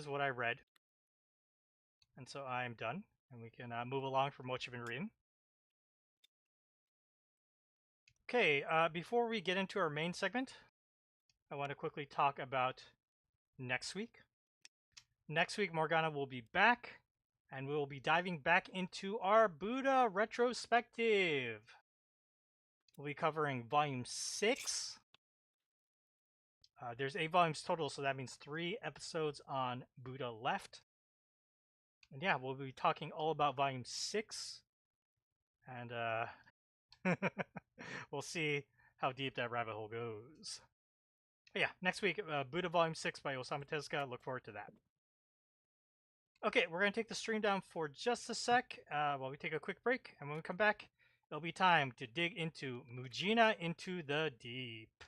what I read. And so I'm done. And we can move along from what you've been reading. Okay, before we get into our main segment, I want to quickly talk about next week. Next week, Morgana will be back, and we will be diving back into our Buddha retrospective. We'll be covering Volume 6. There's 8 volumes total, so that means 3 episodes on Buddha left. And yeah, we'll be talking all about Volume 6. And we'll see how deep that rabbit hole goes. But yeah, next week, Buddha Volume 6 by Osamu Tezuka. Look forward to that. Okay, we're going to take the stream down for just a sec while we take a quick break. And when we come back, it'll be time to dig into Mujina Into the Deep.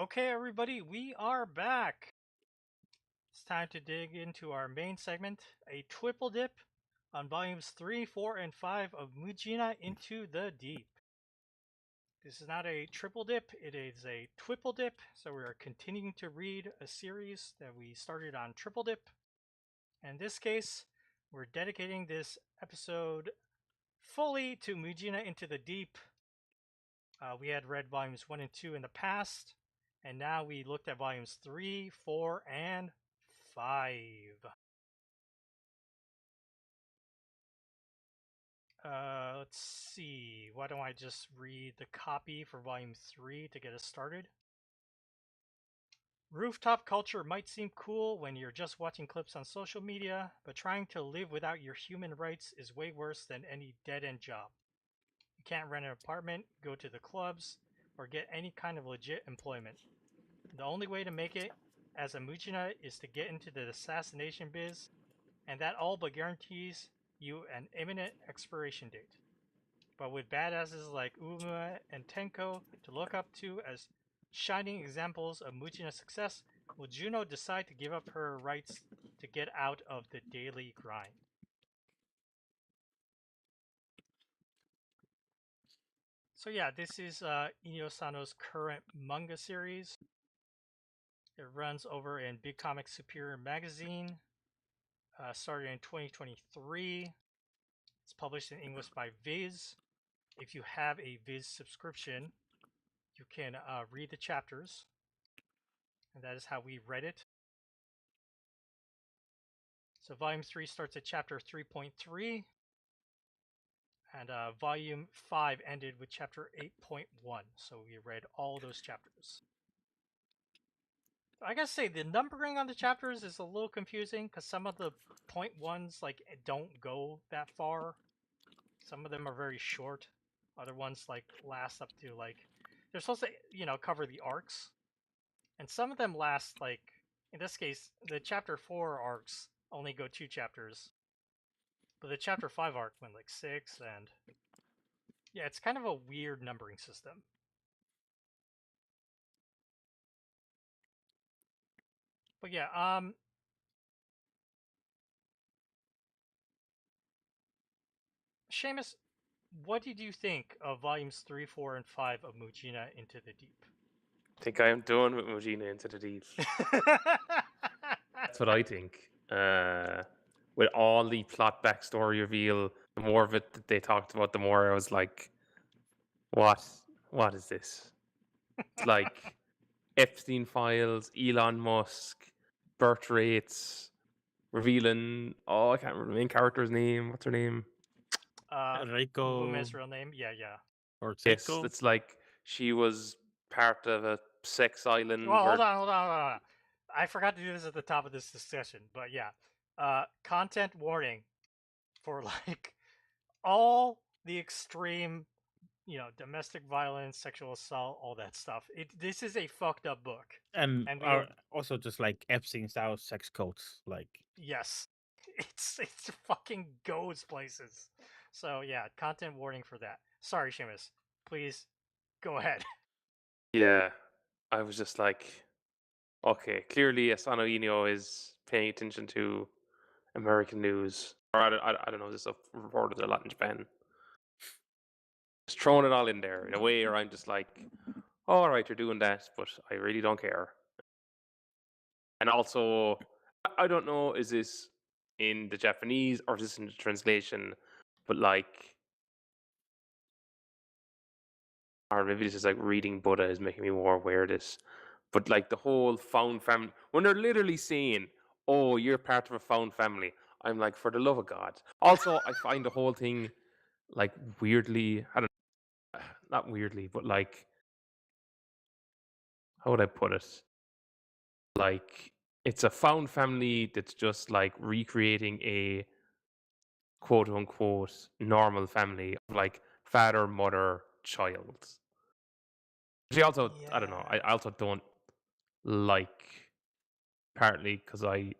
Okay, everybody, we are back. It's time to dig into our main segment, a triple dip on volumes 3, 4, and 5 of Mujina Into the Deep. This is not a triple dip, it is a triple dip, so we are continuing to read a series that we started on triple dip. In this case, we're dedicating this episode fully to Mujina Into the Deep. We had read volumes 1 and 2 in the past, and now we looked at volumes 3, 4, and 5. Let's see. Why don't I just read the copy for volume 3 to get us started? Rooftop culture might seem cool when you're just watching clips on social media, but trying to live without your human rights is way worse than any dead-end job. You can't rent an apartment, go to the clubs, or get any kind of legit employment. The only way to make it as a Mujina is to get into the assassination biz, and that all but guarantees you an imminent expiration date. But with badasses like Uma and Tenko to look up to as shining examples of Mujina success, will Juno decide to give up her rights to get out of the daily grind? So yeah, this is Inyo Sano's current manga series. It runs over in Big Comic Superior magazine. Started in 2023. It's published in English by Viz. If you have a Viz subscription, you can read the chapters, and that is how we read it. So volume 3 starts at chapter 3.3, and volume 5 ended with chapter 8.1. So we read all those chapters. I gotta say, the numbering on the chapters is a little confusing because some of the point ones like don't go that far. Some of them are very short. Other ones like last up to like they're supposed to cover the arcs, and some of them last like in this case the chapter 4 arcs only go 2 chapters, but the chapter 5 arc went like 6, and yeah, it's kind of a weird numbering system. But yeah, Seamus, what did you think of volumes 3, 4, and 5 of Mujina Into the Deep? I think I am done with Mujina Into the Deep. That's what I think. With all the plot backstory reveal, the more of it that they talked about, the more I was like, what? What is this? It's like Epstein files, Elon Musk, birth rates, revealing. Oh, I can't remember the main character's name. What's her name? Rico Ume's real name? Yeah. or Yes, Seiko. it's like she was part of a sex island. Well, hold on. I forgot to do this at the top of this discussion, but yeah. Content warning for like all the extreme, domestic violence, sexual assault, all that stuff. This is a fucked up book. And we are also just like Epstein style sex codes. Like, yes, it's fucking goes places. So yeah, content warning for that. Sorry, Seamus. Please go ahead. Yeah, I was just like, okay, clearly Asano Ino is paying attention to American news. Or I don't know, this stuff reported a lot in Japan. Just throwing it all in there in a way where I'm just like, oh, all right, you're doing that, but I really don't care. And also, I don't know, is this in the Japanese or is this in the translation? But like, or maybe this is like reading Buddha is making me more aware of this. But like the whole found family, when they're literally saying, "Oh, you're part of a found family," I'm like, for the love of God. Also, I find the whole thing like weirdly, I don't know, not weirdly, but like, how would I put it? Like, it's a found family that's just like recreating a quote unquote normal family of like father, mother, child. She also, I don't know, I also don't like, partly because I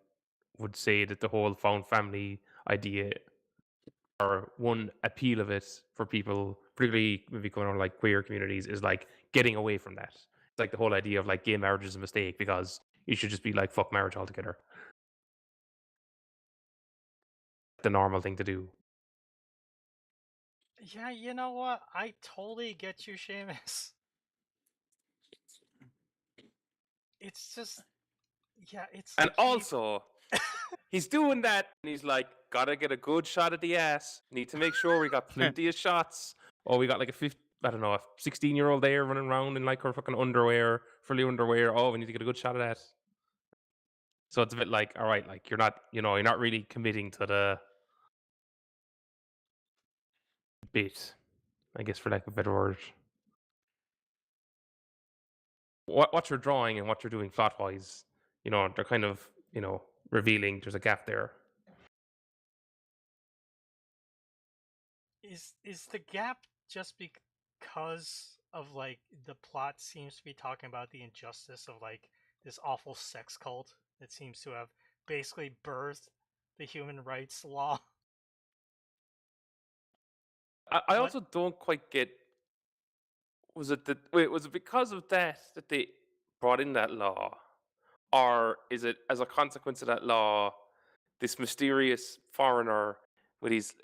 would say that the whole found family idea, or one appeal of it for people, particularly maybe going on like queer communities, is like getting away from that. It's like the whole idea of like gay marriage is a mistake because you should just be like fuck marriage altogether. The normal thing to do. Yeah, you know what? I totally get you, Seamus. It's just, yeah, it's And like also, he's doing that, and he's like, gotta get a good shot at the ass. Need to make sure we got plenty of shots. Or we got like I don't know, a 16-year-old there running around in like her fucking underwear, frilly underwear. Oh, we need to get a good shot of that. So it's a bit like, all right, like you're not really committing to the bit, I guess, for lack of a better word. What you're drawing and what you're doing plot wise, they're kind of, revealing there's a gap there. is the gap just because of like the plot seems to be talking about the injustice of like this awful sex cult that seems to have basically birthed the human rights law? I What? also don't quite get. Was it because of that they brought in that law, or is it as a consequence of that law, this mysterious foreigner with his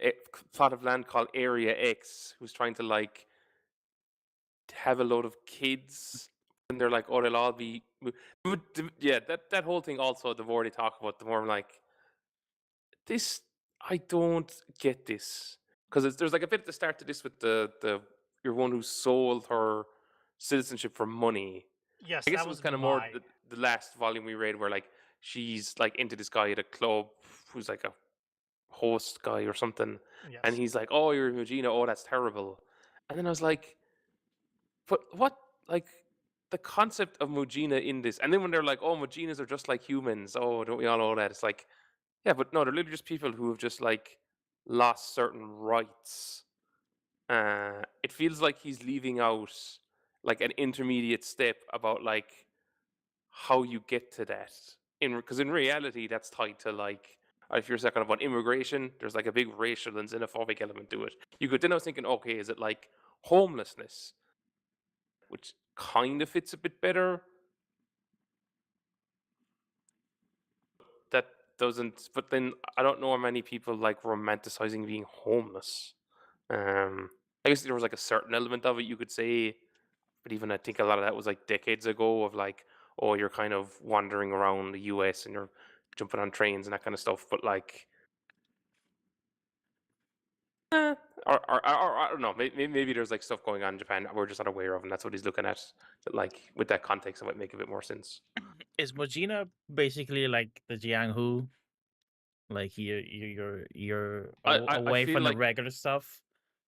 plot of land called Area X, who's trying to like have a load of kids, and they're like, oh, they'll all be. Yeah, that whole thing. Also, the more they talk about, the more I'm like, this. I don't get this because there's like a bit at the start to this with the your one who sold her citizenship for money. Yes, I guess that it was was kind of more my. the last volume we read where like she's like into this guy at a club who's like a host guy or something, and Yes. he's like, "Oh, you're Mujina. Oh, that's terrible." And then I was like, "But what? Like the concept of Mujina in this?" And then when they're like, "Oh, Mujinas are just like humans. Oh, don't we all know that?" It's like, yeah, but no, they're literally just people who have just like lost certain rights. It feels like he's leaving out like an intermediate step about like how you get to that. Because in reality, that's tied to like if you're talking about immigration, there's like a big racial and xenophobic element to it. You could then I was thinking, okay, is it like homelessness, which kind of fits a bit better? That doesn't. But then I don't know how many people like romanticizing being homeless. I guess there was like a certain element of it you could say, but even I think a lot of that was like decades ago of like, oh, you're kind of wandering around the US and you're jumping on trains and that kind of stuff. But like, or I don't know, maybe there's like stuff going on in Japan that we're just not aware of, and that's what he's looking at. That like with that context, it might make a bit more sense. Is Mujina basically like the Jianghu? Like you're I away feel from the like regular stuff.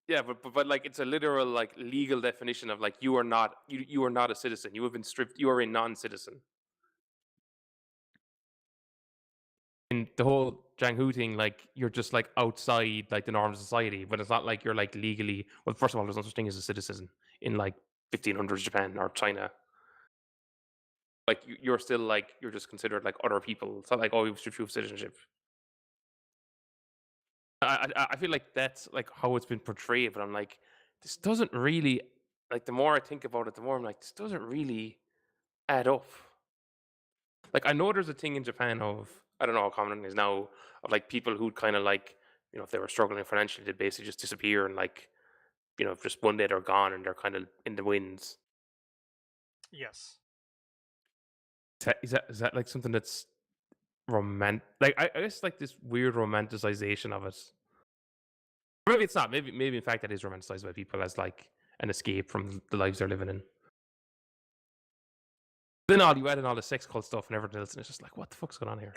yeah, but like it's a literal like legal definition of like you are not a citizen. You have been stripped. You are a non-citizen. In the whole Jianghu thing, like you're just like outside like the norms of society, but it's not like you're like legally. Well, first of all, there's no such thing as a citizen in like 1500s Japan or China. Like you're still like you're just considered like other people. It's not like oh, we've stripped you of citizenship. I feel like that's like how it's been portrayed, but I'm like, this doesn't really like. The more I think about it, the more I'm like, this doesn't really add up. Like I know there's a thing in Japan of I don't know how common it is now of like people who'd kind of like if they were struggling financially, they'd basically just disappear and like just one day they're gone and they're kind of in the winds. Yes. Is that like something that's like I guess like this weird romanticization of it. Maybe it's not. Maybe in fact that is romanticized by people as like an escape from the lives they're living in. Then all you add in all the sex cult stuff and everything else, and it's just like, what the fuck's going on here?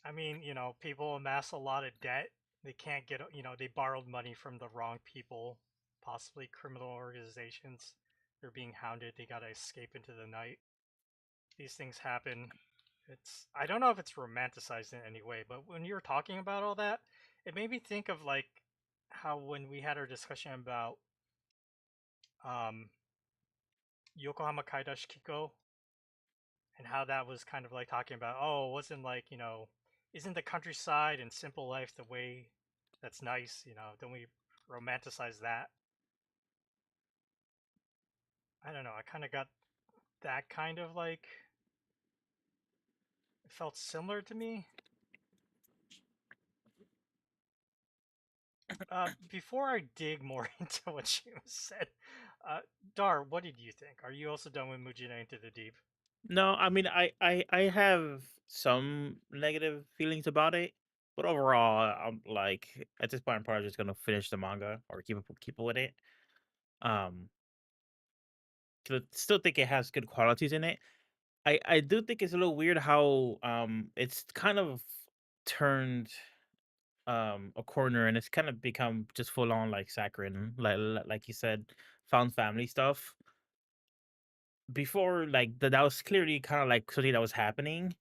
I mean, people amass a lot of debt. They can't get, they borrowed money from the wrong people, possibly criminal organizations. They're being hounded. They gotta escape into the night. These things happen. I don't know if it's romanticized in any way, but when you were talking about all that, it made me think of like how when we had our discussion about um, Yokohama Kaidashi Kiko and how that was kind of like talking about, oh, it wasn't like, isn't the countryside and simple life the way that's nice, don't we romanticize that? I don't know. I kind of got that kind of like it felt similar to me. Before I dig more into what she said, uh, Dar, what did you think? Are you also done with Mujina Into the Deep? No, I mean I have some negative feelings about it, but overall, I'm like at this point, I'm probably just gonna finish the manga or keep up with it. Um, 'Cause I still think it has good qualities in it. I do think it's a little weird how it's kind of turned a corner and it's kind of become just full on like saccharine, like you said, found family stuff. Before, like that was clearly kind of like something that was happening,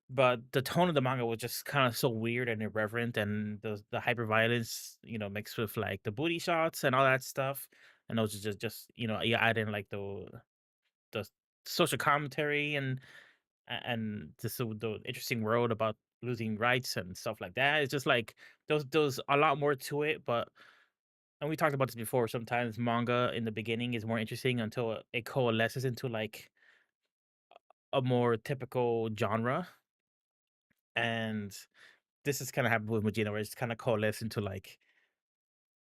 but the tone of the manga was just kind of so weird and irreverent, and the hyper violence, mixed with like the booty shots and all that stuff, and those are just you add in like the social commentary and just the interesting world about losing rights and stuff like that. It's just like those a lot more to it, but and we talked about this before. Sometimes manga in the beginning is more interesting until it coalesces into like a more typical genre, and this is kind of happened with Mujina, where it's kind of coalesced into like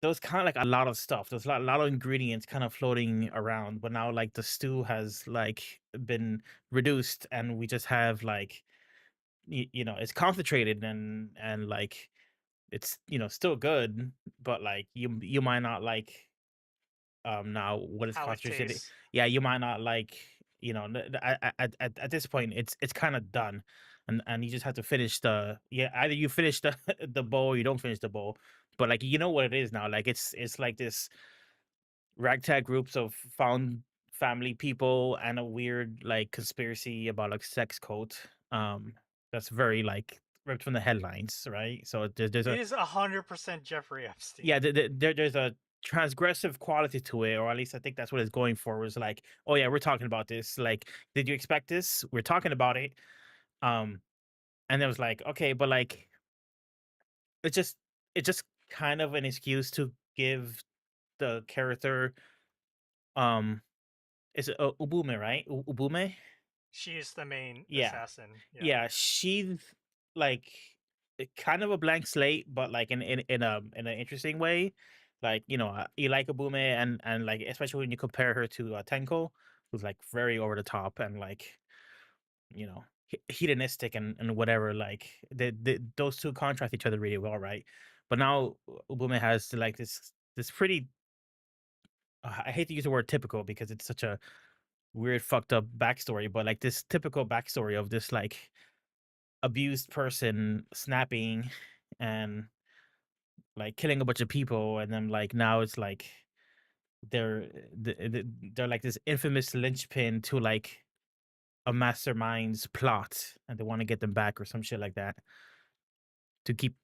those kind of like a lot of stuff. There's a lot of ingredients kind of floating around, but now like the stew has like been reduced, and we just have like it's concentrated and like it's still good, but like you might not like now what is How it concentrated. tastes? Yeah, you might not like at this point it's kind of done, and you just have to finish the either you finish the the bowl or you don't finish the bowl, but like you know what it is now, like it's like this ragtag groups of found family people and a weird like conspiracy about like sex cult that's very like ripped from the headlines, right? So there's It a is 100% Jeffrey Epstein. yeah there's a transgressive quality to it, or at least I think that's what it's going for, was like, oh yeah, we're talking about this, like, did you expect this? We're talking about it. um and it was like, okay, but like it's just it's just kind of an excuse to give the character um is it Ubume, right? Ubume. She is the main Yeah, assassin. Yeah. yeah, she's like kind of a blank slate, but like in an interesting way. Like you like Abume, and like especially when you compare her to Tenko, who's like very over the top and like hedonistic and whatever. Like those two contrast each other really well, right? But now Ubume has like this pretty. I hate to use the word typical because it's such a weird fucked up backstory, but like this typical backstory of this like abused person snapping and like killing a bunch of people, and then like now it's like they're they're like this infamous linchpin to like a mastermind's plot, and they want to get them back or some shit like that to keep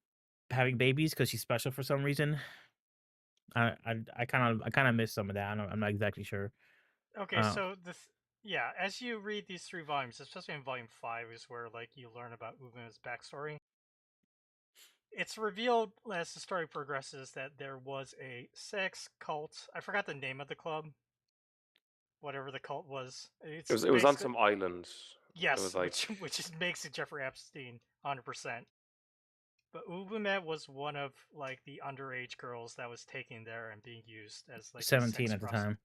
having babies because she's special for some reason. I kind of miss some of that. I'm not exactly sure. Okay, uh, so yeah, as you read these 3 volumes, especially in volume 5 is where like you learn about Ubume's backstory. It's revealed as the story progresses that there was a sex cult. I forgot the name of the club, whatever the cult was. It It's was on basically some island. It was yes, like which is makes it Jeffrey Epstein 100%. But Ubume was one of like the underage girls that was taken there and being used as like a 17 sex at the prostitute. time,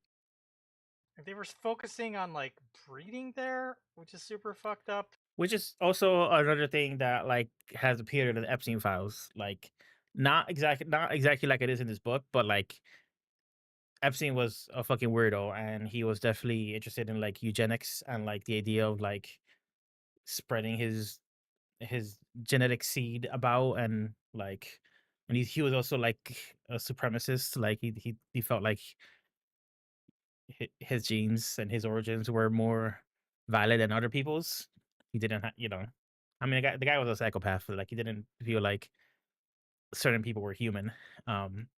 And they were focusing on like breeding there, which is super fucked up. which is also another thing that like has appeared in the Epstein files. Like not exactly like it is in this book, but like Epstein was a fucking weirdo, and he was definitely interested in like eugenics and like the idea of like spreading his genetic seed about, and like and he was also like a supremacist. Like he felt like his genes and his origins were more valid than other people's. He didn't I mean, the guy was a psychopath, but like he didn't feel like certain people were human. um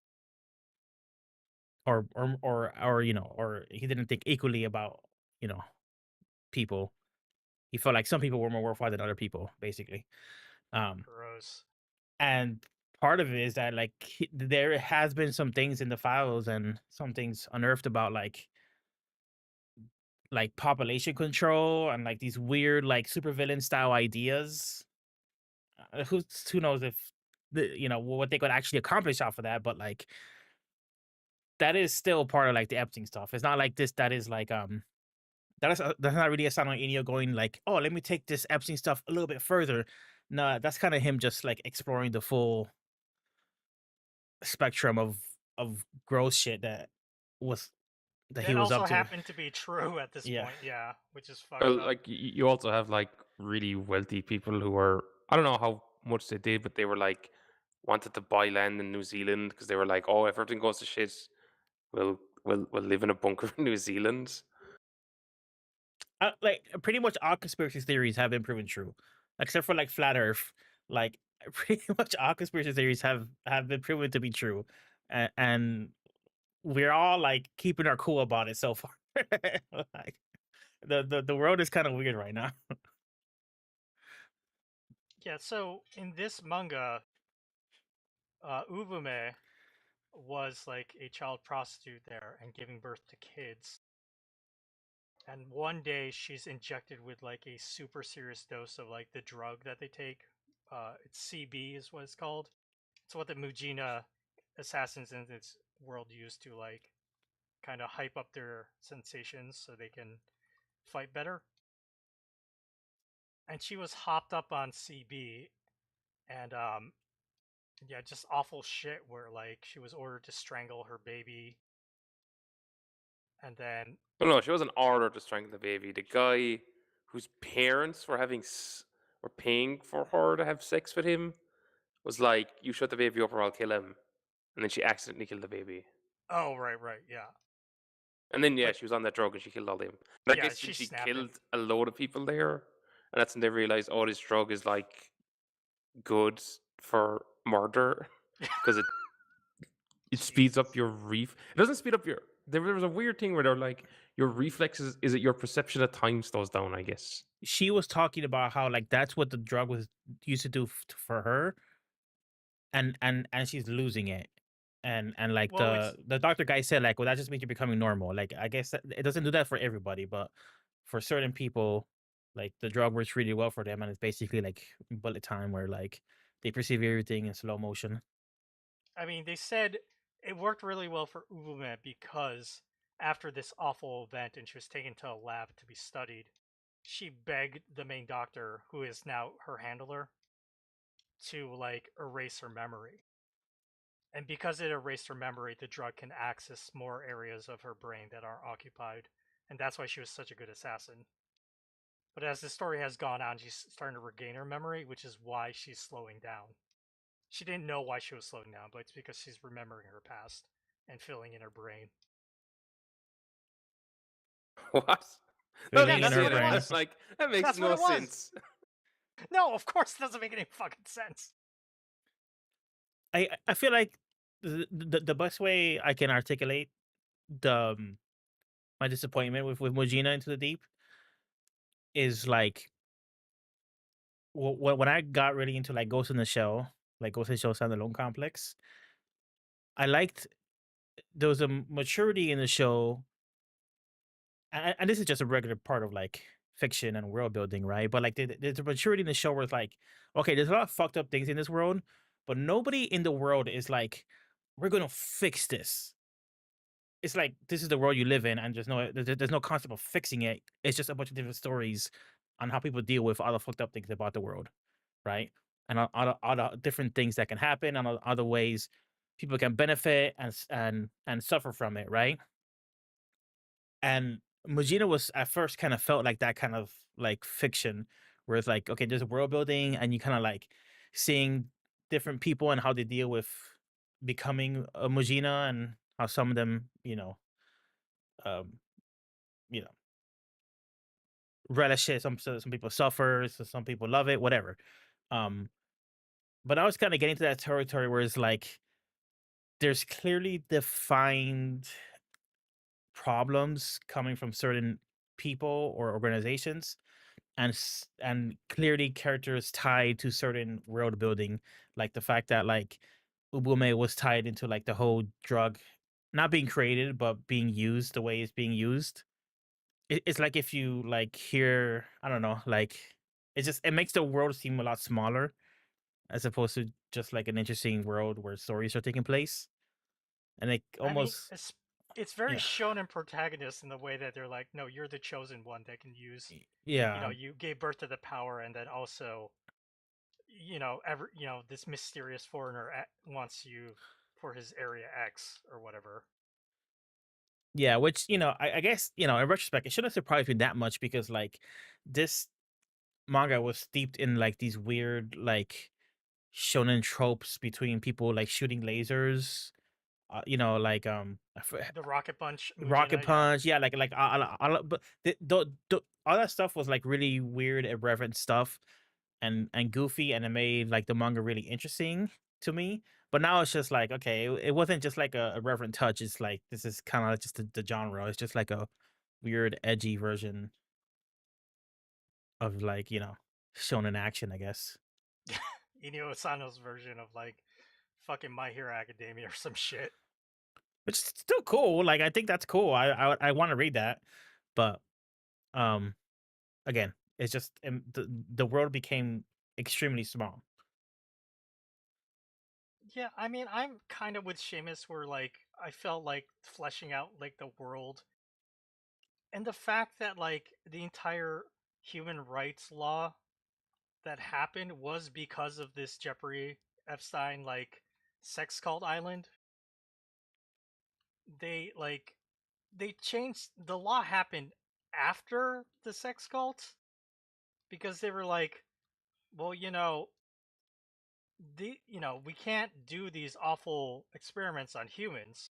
or he didn't think equally about you know people. He felt like some people were more worthwhile than other people, basically. Um, Gross. and part of it is that like there has been some things in the files and some things unearthed about like like population control and like these weird like supervillain style ideas. Who knows if what they could actually accomplish off of that, but like that is still part of like the Epstein stuff. It's not like this. That is like that's not really a sign on Ennio going like, oh, let me take this Epstein stuff a little bit further. No, that's kind of him just like exploring the full spectrum of gross shit was that he That was also up to. happened to be true at this Yeah. point, yeah, which is fucked Well, up. like you also have like really wealthy people who were, I don't know how much they did, but they were like wanted to buy land in New Zealand because they were like, oh, if everything goes to shit, we'll live in a bunker in New Zealand. Like pretty much all conspiracy theories have been proven true, except for like flat Earth. Like pretty much all conspiracy theories have been proven to be true, and we're all like keeping our cool about it so far. Like the world is kind of weird right now. Yeah, so in this manga, Ubume was like a child prostitute there and giving birth to kids. And one day she's injected with like a super serious dose of like the drug that they take. It's CB is what it's called. It's what the Mujina assassins in this world use to like kind of hype up their sensations so they can fight better. And she was hopped up on CB, and yeah, just awful shit where like she was ordered to strangle her baby, and then No, she wasn't ordered to strangle the baby. The guy whose parents were paying for her to have sex with him was like, "You shut the baby up, or I'll kill him." And then she accidentally killed the baby. oh right, yeah, And then yeah, but she was on that drug and she killed all them. And I yeah, guess then she she snapped killed it. a load of people there, and that's when they realized, oh, this drug is like good for murder because it speeds up Jesus. your It doesn't speed up your. There was a weird thing where they're like your reflexes. Is it your perception of time slows down? I guess. She was talking about how like that's what the drug was used to do for her, and she's losing it. And like Well, it's the doctor guy said like, well, that just means you're becoming normal. Like I guess it doesn't do that for everybody, but for certain people, like the drug works really well for them, and it's basically like bullet time where like they perceive everything in slow motion. I mean, they said it worked really well for Ubume because after this awful event and she was taken to a lab to be studied, she begged the main doctor, who is now her handler, to like erase her memory. And because it erased her memory, the drug can access more areas of her brain that are occupied. And that's why she was such a good assassin. But as the story has gone on, she's starting to regain her memory, which is why she's slowing down. She didn't know why she was slowing down, but it's because she's remembering her past and filling in her brain. What? No, Filling you in that's her say what it that. brain. That's was. like that makes That's what no it was. sense. No, of course it doesn't make any fucking sense. I feel like the best way I can articulate the my disappointment with Mujina Into the Deep is like when I got really into like Ghost in the Shell, like Ghost in the Shell standalone complex. I liked there was a maturity in the show, and this is just a regular part of like fiction and world building, right? But like there's a maturity in the show where it's like, okay, there's a lot of fucked up things in this world, but nobody in the world is like, we're gonna fix this. It's like this is the world you live in, and there's no concept of fixing it. It's just a bunch of different stories on how people deal with all the fucked up things about the world, right? And all the different things that can happen, and all other ways people can benefit and suffer from it, right? And Mujina was at first kind of felt like that kind of like fiction, where it's like, okay, there's a world building, and you kind of like seeing different people and how they deal with becoming a Mujina, and how some of them, um, you know, relish it. Some people suffer, some people love it, whatever. Um, but I was kind of getting to that territory where it's like there's clearly defined problems coming from certain people or organizations, and clearly characters tied to certain world building, like the fact that like Ubume was tied into like the whole drug not being created but being used the way it's being used. it's like if you like hear, I don't know, like it makes the world seem a lot smaller as opposed to just like an interesting world where stories are taking place, and it I mean, almost it's very yeah shonen protagonist in the way that they're like, no, you're the chosen one that can use. yeah You gave birth to the power, and then also, this mysterious foreigner wants you for his Area X or whatever. yeah, which I guess in retrospect it shouldn't surprise me that much because like this manga was steeped in like these weird like shonen tropes between people like shooting lasers, like The Rocket Punch, rocket Mujina, yeah. punch, yeah, like but all that stuff was like really weird, irreverent stuff, and goofy, and it made like the manga really interesting to me. But now it's just like okay, it wasn't just like a reverent touch. It's like this is kind of just the genre. It's just like a weird, edgy version of like shonen action, I guess. Inio Asano's version of like fucking My Hero Academia or some shit. Which is still cool. Like I think that's cool. I want to read that, but um, again, it's just the world became extremely small. Yeah, I mean, I'm kind of with Seamus where like I felt like fleshing out like the world and the fact that like the entire human rights law that happened was because of this Jeffrey Epstein like sex cult island. They like they changed the law happened after the sex cult because they were like, well, we can't do these awful experiments on humans.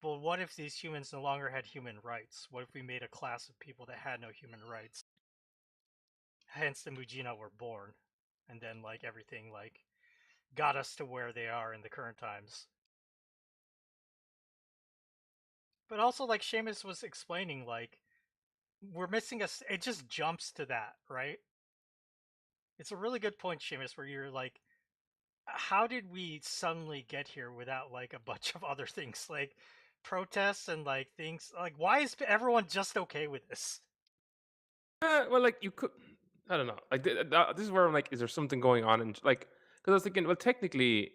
But what if these humans no longer had human rights? What if we made a class of people that had no human rights? Hence the Mujina were born. And then like everything like got us to where they are in the current times. But also like Seamus was explaining like we're missing it just jumps to that, right? It's a really good point, Seamus, where you're like, how did we suddenly get here without like a bunch of other things like protests and like things like why is everyone just okay with this? Well, like you could, I don't know. Like this is where I'm like, is there something going on? And like, because I was thinking, well, technically,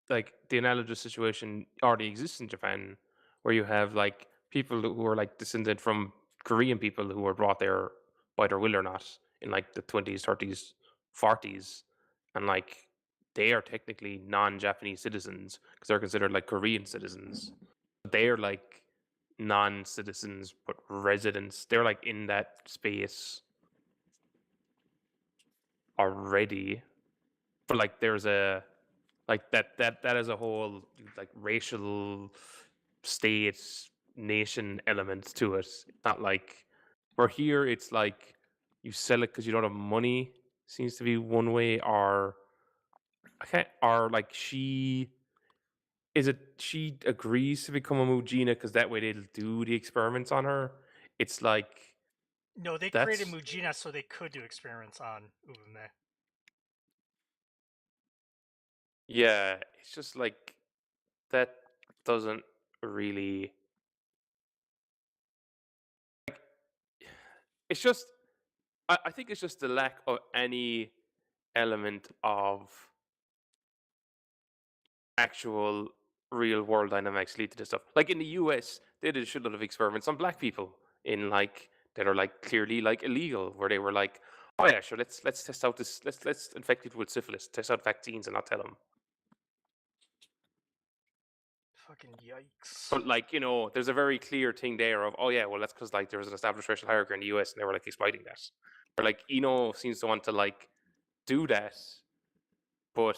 like the analogous situation already exists in Japan, where you have like people who are like descended from Korean people who were brought there by their will or not in like the 20s, 30s, 40s, and like they are technically non-Japanese citizens because they're considered like Korean citizens. They're like non-citizens but residents. They're like in that space already, but like there's a like that as a whole like racial state nation element to it. It's not like where here it's like you sell it because you don't have money seems to be one way, or I can't, or like she agrees to become a Mujina because that way they'll do the experiments on her. It's like No, they created that's Mujina so they could do experiments on Ubume. yeah, it's just like that doesn't really it's just I think it's just the lack of any element of actual real world dynamics lead to this stuff. Like in the US, they did a shitload of experiments on black people in like that are like clearly like illegal, where they were like, oh yeah, sure, let's test out this, let's infect people with syphilis, test out vaccines and not tell them. Fucking yikes. But like there's a very clear thing there of oh yeah, well that's because like there was an established racial hierarchy in the US and they were like exploiting that. Or like seems to want to like do that, but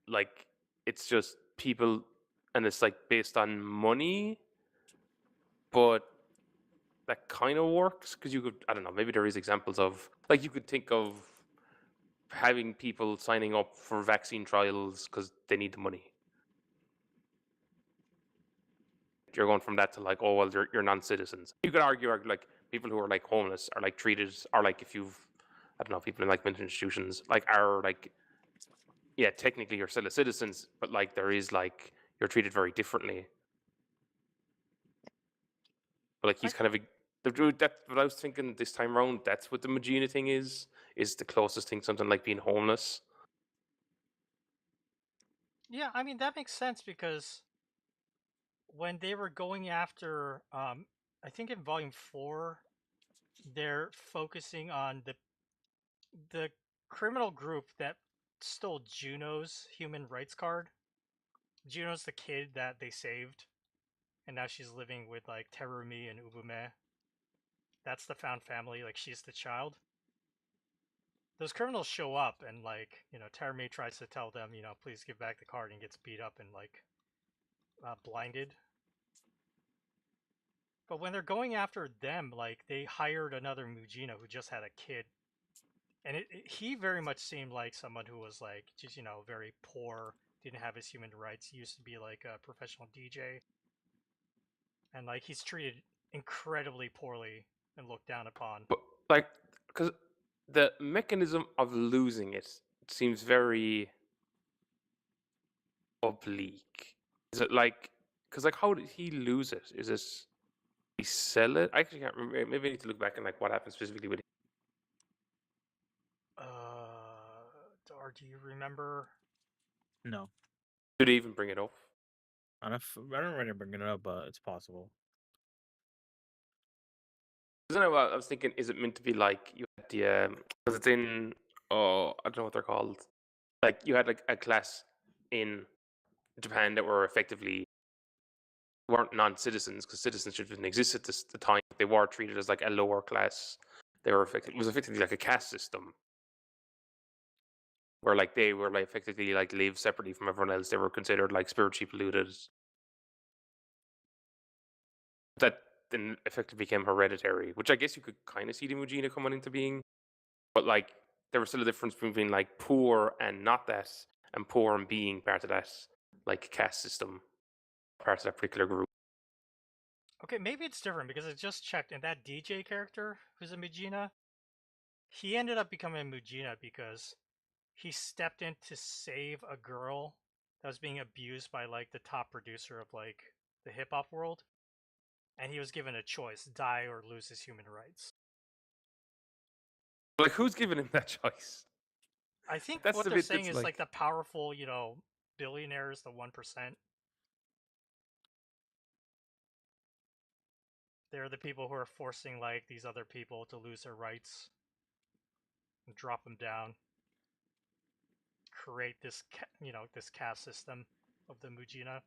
like it's just people and it's like based on money, but that kind of works because you could I don't know, maybe there is examples of like you could think of having people signing up for vaccine trials because they need the money. You're going from that to like oh well you're non-citizens. You could argue like people who are like homeless are like treated, or like if you've I don't know, people in like mental institutions like are like yeah, technically you're still a citizens, but like there is like you're treated very differently. But like he's kind of the dude. That's what I was thinking this time around. That's what the Mujina thing is the closest thing to something like being homeless. Yeah, I mean that makes sense because when they were going after, I think in Volume 4, they're focusing on the criminal group that stole Juno's human rights card. Juno's the kid that they saved, and now she's living with like Terumi and Ubume. That's the found family. Like she's the child. Those criminals show up, and like Terumi tries to tell them, please give back the card, and gets beat up and like blinded. But when they're going after them, like they hired another Mujina who just had a kid, and he very much seemed like someone who was like just very poor, didn't have his human rights. He used to be like a professional DJ, and like he's treated incredibly poorly and looked down upon. But like, because the mechanism of losing it seems very oblique. Is it like, because like, how did he lose it? Is it he sell it? I actually can't remember. Maybe I need to look back and like what happened specifically with. Or do you remember? No, Did he even bring it up? I don't really bring it up, but it's possible. Isn't it? I was thinking, is it meant to be like you had the because it's in I don't know what they're called. Like you had like a class in Japan that were effectively weren't non-citizens because citizenship didn't exist at the time. They were treated as like a lower class. They were it was effectively like a caste system where like they were like effectively like live separately from everyone else. They were considered like spiritually polluted. That then effectively became hereditary, which I guess you could kind of see the Mujina coming into being. But like there was still a difference between like poor and not that, and poor and being part of that like caste system, part of that particular group. Okay, maybe it's different because I just checked, and that DJ character who's a Mujina, he ended up becoming a Mujina because he stepped in to save a girl that was being abused by like the top producer of like the hip hop world, and he was given a choice: die or lose his human rights. Like who's giving him that choice? I think That's what the they're bit saying that's is like like the powerful, billionaires, the 1%. They're the people who are forcing like these other people to lose their rights and drop them down. Create this, this caste system of the Mujina.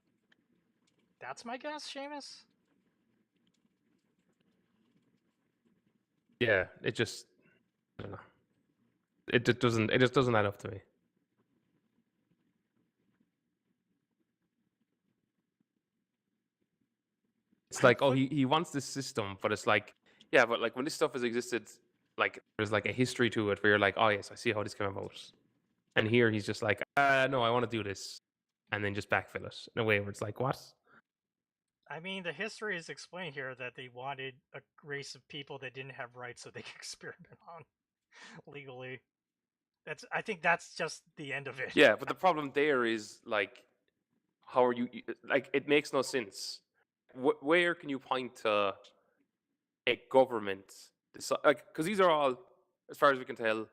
That's my guess, Seamus. yeah, it just I don't know. It just doesn't add up to me. It's like, oh, he wants this system, but it's like, yeah, but like when this stuff has existed, like there's like a history to it where you're like, oh yes, I see how this came about. And here he's just like, no, I want to do this, and then just backfill it in a way where it's like, what? I mean, the history is explained here that they wanted a race of people that didn't have rights so they could experiment on legally. I think that's just the end of it. Yeah, but the problem there is like, how are you? Like, it makes no sense. Where can you point to a government? Like, because these are all, as far as we can tell,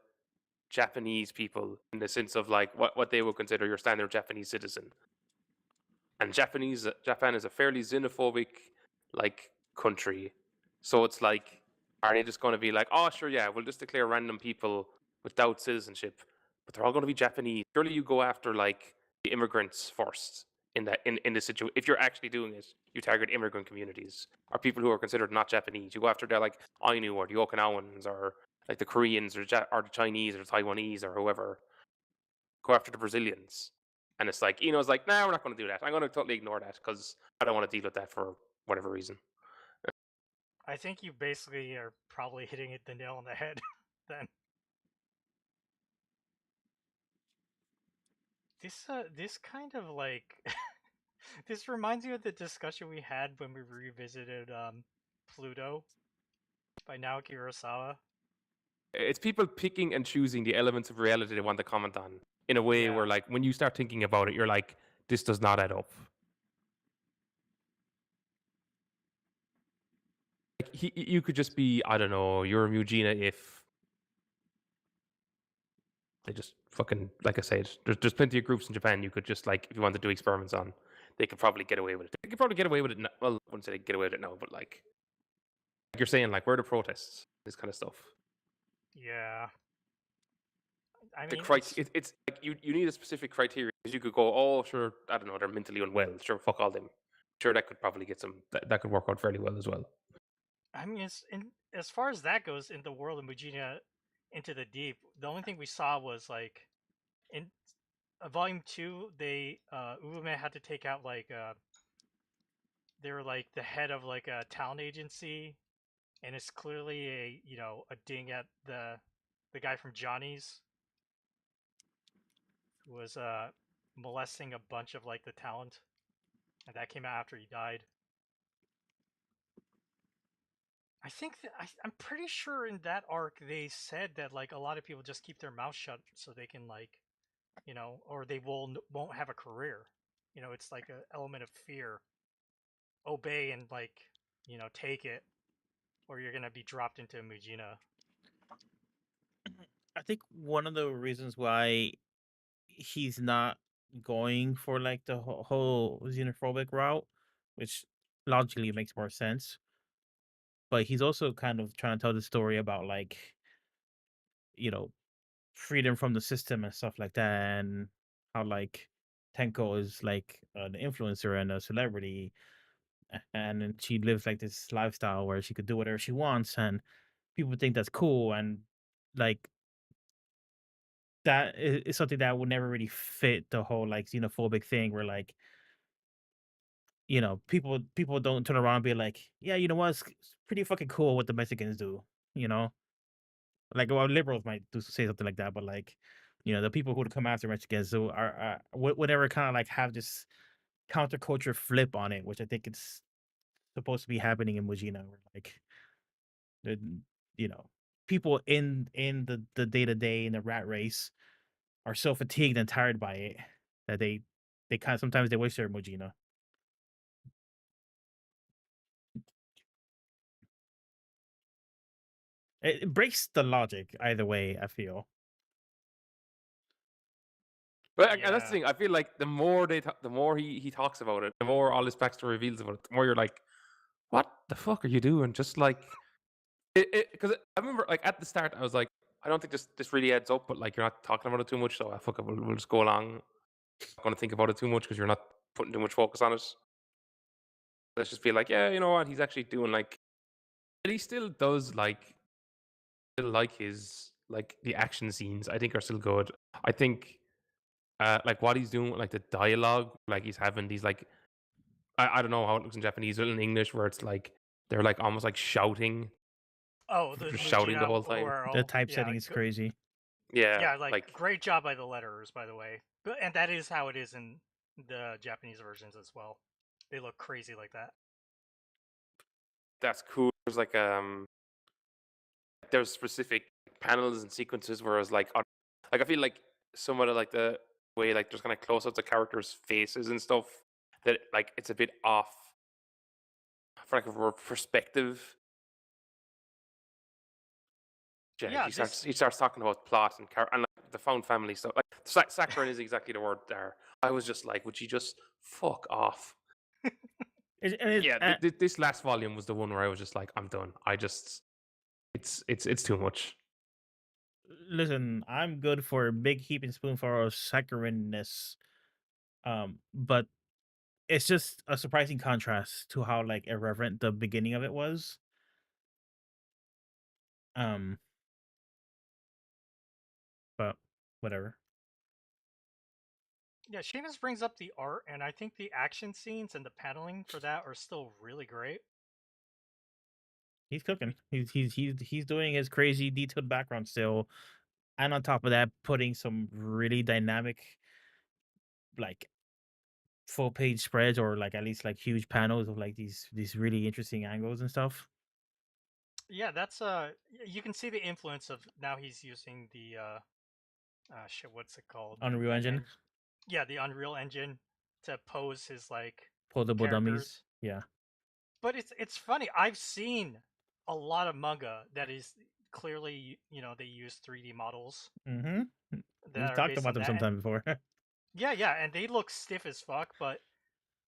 Japanese people in the sense of like what they would consider your standard Japanese citizen. And Japan is a fairly xenophobic like country. So it's like, are they just going to be like, oh sure, yeah, we'll just declare random people without citizenship, but they're all going to be Japanese? Surely you go after like the immigrants first in that in the situation. If you're actually doing it, you target immigrant communities or people who are considered not Japanese. You go after like Ainu or the Okinawans or like the Koreans or the Chinese or the Taiwanese or whoever. Go after the Brazilians. And it's like, Eno's like, nah, we're not going to do that. I'm going to totally ignore that because I don't want to deal with that for whatever reason. I think you basically are probably hitting it the nail on the head then. This kind of like this reminds me of the discussion we had when we revisited Pluto by Naoki Urasawa. It's people picking and choosing the elements of reality they want to comment on in a way where, like, when you start thinking about it, you're like, this does not add up. you could just be, I don't know, you're Mujina if they just fucking, like I said, there's plenty of groups in Japan you could just, like, if you want to do experiments on, they could probably get away with it. They could probably get away with it. Well, I wouldn't say they get away with it now, but like you're saying, like, where are the protests, this kind of stuff. Yeah. I The mean, it's like you need a specific criteria, because you could go, oh sure, I don't know, they're mentally unwell, sure, fuck all them. Sure, that could probably get that could work out fairly well as well. I mean, as far as that goes, in the world of Mujina Into the Deep, the only thing we saw was like in volume 2, they Ubume had to take out like they were like the head of like a talent agency, and it's clearly a ding at the guy from Johnny's, who was molesting a bunch of like the talent, and that came out after he died. I think I'm pretty sure in that arc they said that like a lot of people just keep their mouth shut so they can, like, or they won't have a career. It's like an element of fear. Obey and, like, take it, or you're gonna be dropped into Mujina. I think one of the reasons why he's not going for like the whole xenophobic route, which logically makes more sense, but he's also kind of trying to tell the story about, like, you know, freedom from the system and stuff like that, and how, like, Tenko is like an influencer and a celebrity, and then she lives like this lifestyle where she could do whatever she wants, and people think that's cool, and like that is something that would never really fit the whole like xenophobic thing, where like, people don't turn around and be like, yeah, you know what, it's pretty fucking cool what the Mexicans do, you know. Like, well, liberals might say something like that, but like, the people who would come after Mexicans so would never kind of like have this counterculture flip on it, which I think it's supposed to be happening in Mujina, where like the people in the day to day in the rat race are so fatigued and tired by it that they kind of sometimes they wish they're Mujina. It breaks the logic either way, I feel. But and that's Yeah. the thing. I feel like the more the more he talks about it, the more all his backstory reveals about it, the more you're like, what the fuck are you doing? Just like because I remember, like, at the start I was like, I don't think this really adds up, but like you're not talking about it too much, so fuck it, we'll just go along. I'm not going to think about it too much because you're not putting too much focus on it. Let's just feel like, yeah, you know what, he's actually doing, like, and he still does, like, still like his, like, the action scenes I think are still good. I think like what he's doing with like the dialogue, like he's having these, like, I don't know how it looks in Japanese, but in English where it's like they're like almost like shouting, Oh, the just shouting the Mujina whole who time. are The all, typesetting is crazy. Yeah, yeah, like, like great job by the letterers, by the way. And that is how it is in the Japanese versions as well. They look crazy like that. that's cool. There's specific panels and sequences where it's like like I feel like some of the, like, the way, like, there's kind of close ups of characters' faces and stuff, that like it's a bit off for like a perspective. Yeah, Yeah, he starts talking about plot and and like the found family stuff. Like saccharine is exactly the word there. I was just like, would you just fuck off? Yeah, this last volume was the one where I was just like, I'm done. I just it's too much. Listen, I'm good for a big heaping spoonful of saccharineness, but it's just a surprising contrast to how like irreverent the beginning of it was. Um, but whatever. Yeah, Seamus brings up the art, and I think the action scenes and the paneling for that are still really great. He's cooking. He's doing his crazy detailed background still, and on top of that, putting some really dynamic, like, full page spreads, or like at least like huge panels of like these really interesting angles and stuff. Yeah, that's you can see the influence of, now he's using the shit, what's it called? Unreal Engine, Yeah, the Unreal Engine to pose his, like, foldable dummies. characters. Yeah, But it's funny. I've seen a lot of manga that is clearly, they use 3D models Mm-hmm. that We've are talked based about on them that. And sometime before. yeah, and they look stiff as fuck, but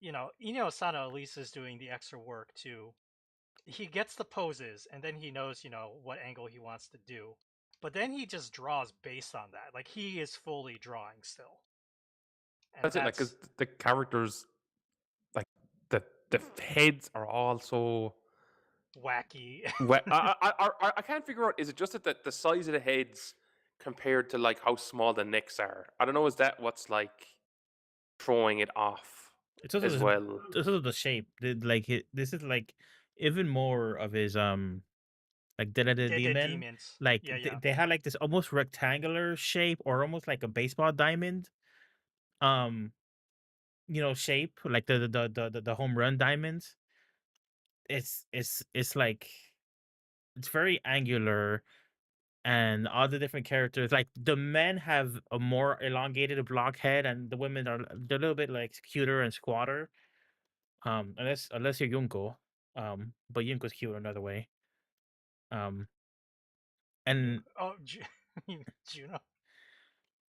Inio Asano at least is doing the extra work too. He gets the poses and then he knows, what angle he wants to do. But then he just draws based on that. Like he is fully drawing still. And That's it. Like, because the characters, like the heads are all so wacky. I can't figure out. Is it just that the size of the heads compared to like how small the necks are? I don't know. Is that what's like throwing it off It's also as well? it's also the shape. This is like even more of his like Dead of the Dead Demon. Demons. Like Yeah. they had like this almost rectangular shape or almost like a baseball diamond. Um, shape like the home run diamonds. It's like it's very angular, and all the different characters, like the men have a more elongated block head and the women they're a little bit like cuter and squatter, unless you're Yunko, but Yunko's cute another way. um and Oh, Juno.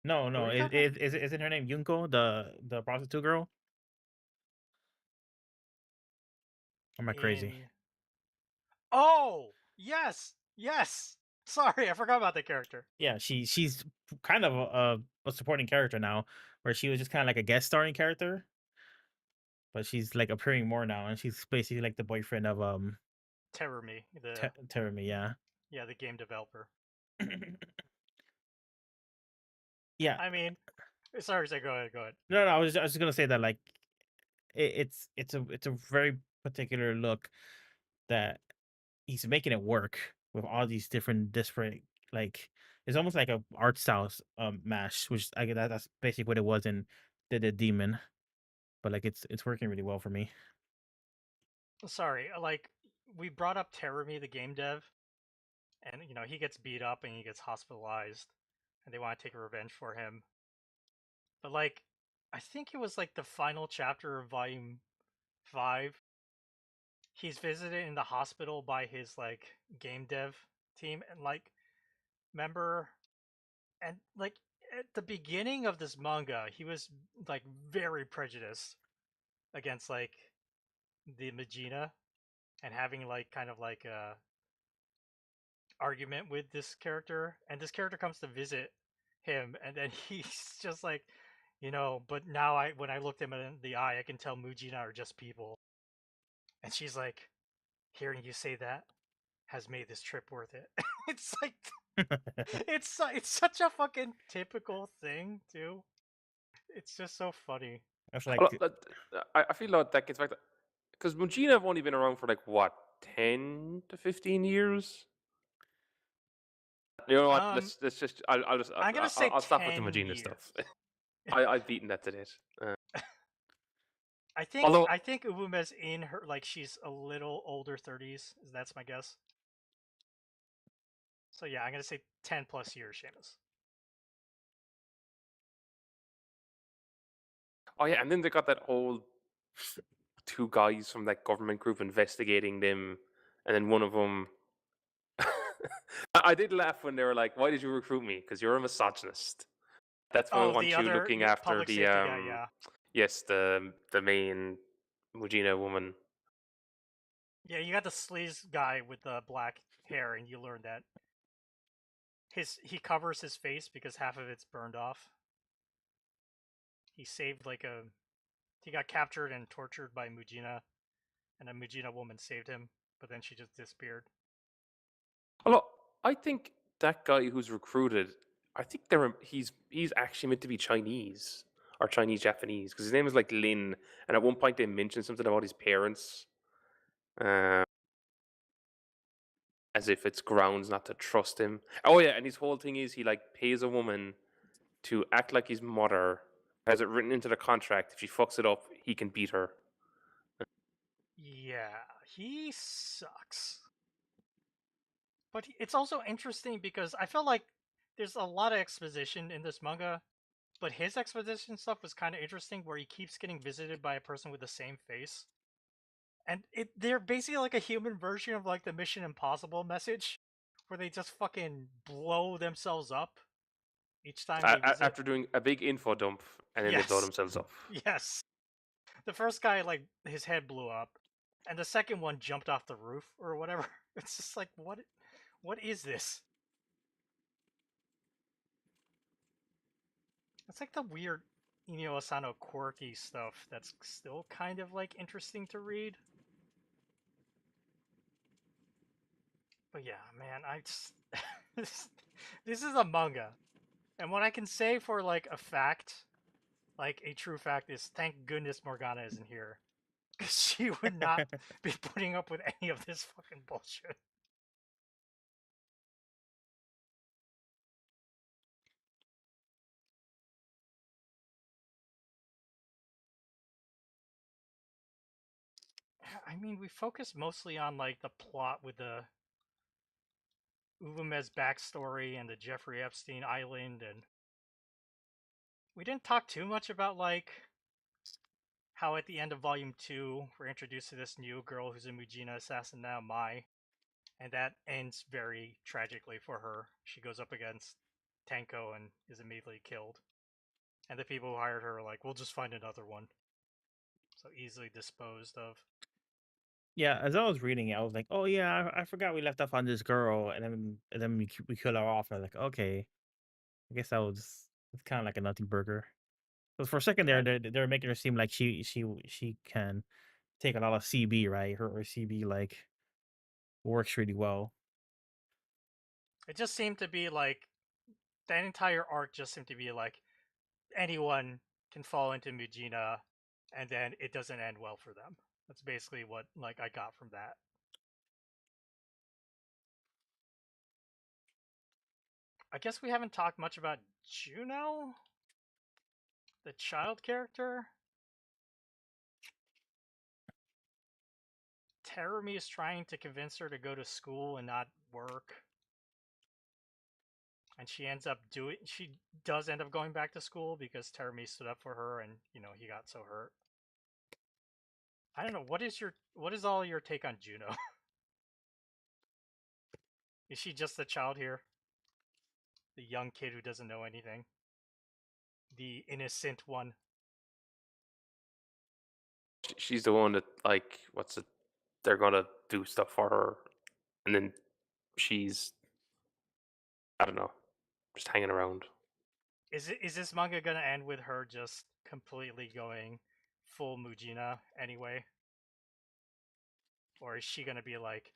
Who no, are you talking about? isn't her name Yunko, the prostitute girl? Or am I crazy? In Oh, yes. Sorry, I forgot about that character. Yeah, she's kind of a supporting character now, where she was just kind of like a guest starring character, but she's like appearing more now, and she's basically like the boyfriend of Terumi, the Terumi, yeah. the game developer. Yeah. I mean, sorry, go ahead. No, I was just gonna say that like it's a very particular look that he's making it work with all these different disparate, like it's almost like a art styles mash, which I get that's basically what it was in the Demon, but like it's working really well for me. Sorry, like we brought up Terumi, the game dev, and he gets beat up and he gets hospitalized, and they want to take revenge for him. But like, I think it was like the final chapter of Volume 5. He's visited in the hospital by his like game dev team, and like, member, and like at the beginning of this manga, he was like very prejudiced against like the Mujina and having like kind of like a argument with this character, and this character comes to visit him, and then he's just like, but now when I looked him in the eye, I can tell Mujina are just people. And she's like, hearing you say that has made this trip worth it. It's like, it's such a fucking typical thing too. It's just so funny. That's Well, like I feel like that gets back to because Mujina have only been around for like what 10 to 15 years. You know what? Let's just I'll just I'm gonna say I'll stop with the 10 Mujina years. stuff. I've beaten that to death. I think Although I think Ubume's in her, like, she's a little older 30s. That's my guess. So yeah, I'm gonna say 10 plus years, Seamus. oh yeah, and then they got that whole two guys from that government group investigating them, and then one of them. I did laugh when they were like, "Why did you recruit me? Because you're a misogynist. That's why I Oh, the want you other looking after public the safety guy, yeah. yes, the main Mujina woman." Yeah, you got the sleaze guy with the black hair, and you learn that he covers his face because half of it's burned off. He saved he got captured and tortured by Mujina, and a Mujina woman saved him, but then she just disappeared. Although I think that guy who's recruited, I think he's actually meant to be Chinese or Chinese Japanese because his name is like Lin, and at one point they mentioned something about his parents, uh, as if it's grounds not to trust him. Oh yeah, and his whole thing is he like pays a woman to act like his mother, has it written into the contract. If she fucks it up, he can beat her. Yeah, he sucks. But it's also interesting because I feel like there's a lot of exposition in this manga, but his exposition stuff was kind of interesting where he keeps getting visited by a person with the same face. And they're basically like a human version of like the Mission Impossible message, where they just fucking blow themselves up each time they visit. After doing a big info dump, and then they blow Yes. themselves up. Yes. The first guy, like, his head blew up, and the second one jumped off the roof or whatever. It's just like, what is this? It's like the weird Inyo Asano quirky stuff that's still kind of like interesting to read. But yeah, man, I just this is a manga. And what I can say for like a fact, like a true fact, is thank goodness Morgana isn't here. Because she would not be putting up with any of this fucking bullshit. I mean, we focus mostly on like the plot with the Uvume's backstory and the Jeffrey Epstein Island, and we didn't talk too much about like how at the end of Volume 2 we're introduced to this new girl who's a Mujina assassin now, Mai, and that ends very tragically for her. She goes up against Tenko and is immediately killed. And the people who hired her are like, we'll just find another one. So easily disposed of. Yeah, as I was reading it, I was like, "Oh yeah, I forgot we left off on this girl," and then we kill her off. And I was like, "Okay, I guess it's kind of like a nothing burger." Because for a second there, they're making her seem like she can take a lot of CB, right? Her CB like works really well. It just seemed to be like that entire arc just seemed to be like anyone can fall into Mujina, and then it doesn't end well for them. That's basically what like I got from that. I guess we haven't talked much about Juno, the child character. Terumi is trying to convince her to go to school and not work. And she does end up going back to school because Terumi stood up for her and, he got so hurt. I don't know, what is all your take on Juno? Is she just the child here? The young kid who doesn't know anything? The innocent one? She's the one that like they're gonna do stuff for her, and then she's, I don't know, just hanging around. Is this manga gonna end with her just completely going full Mujina anyway? Or is she gonna be like,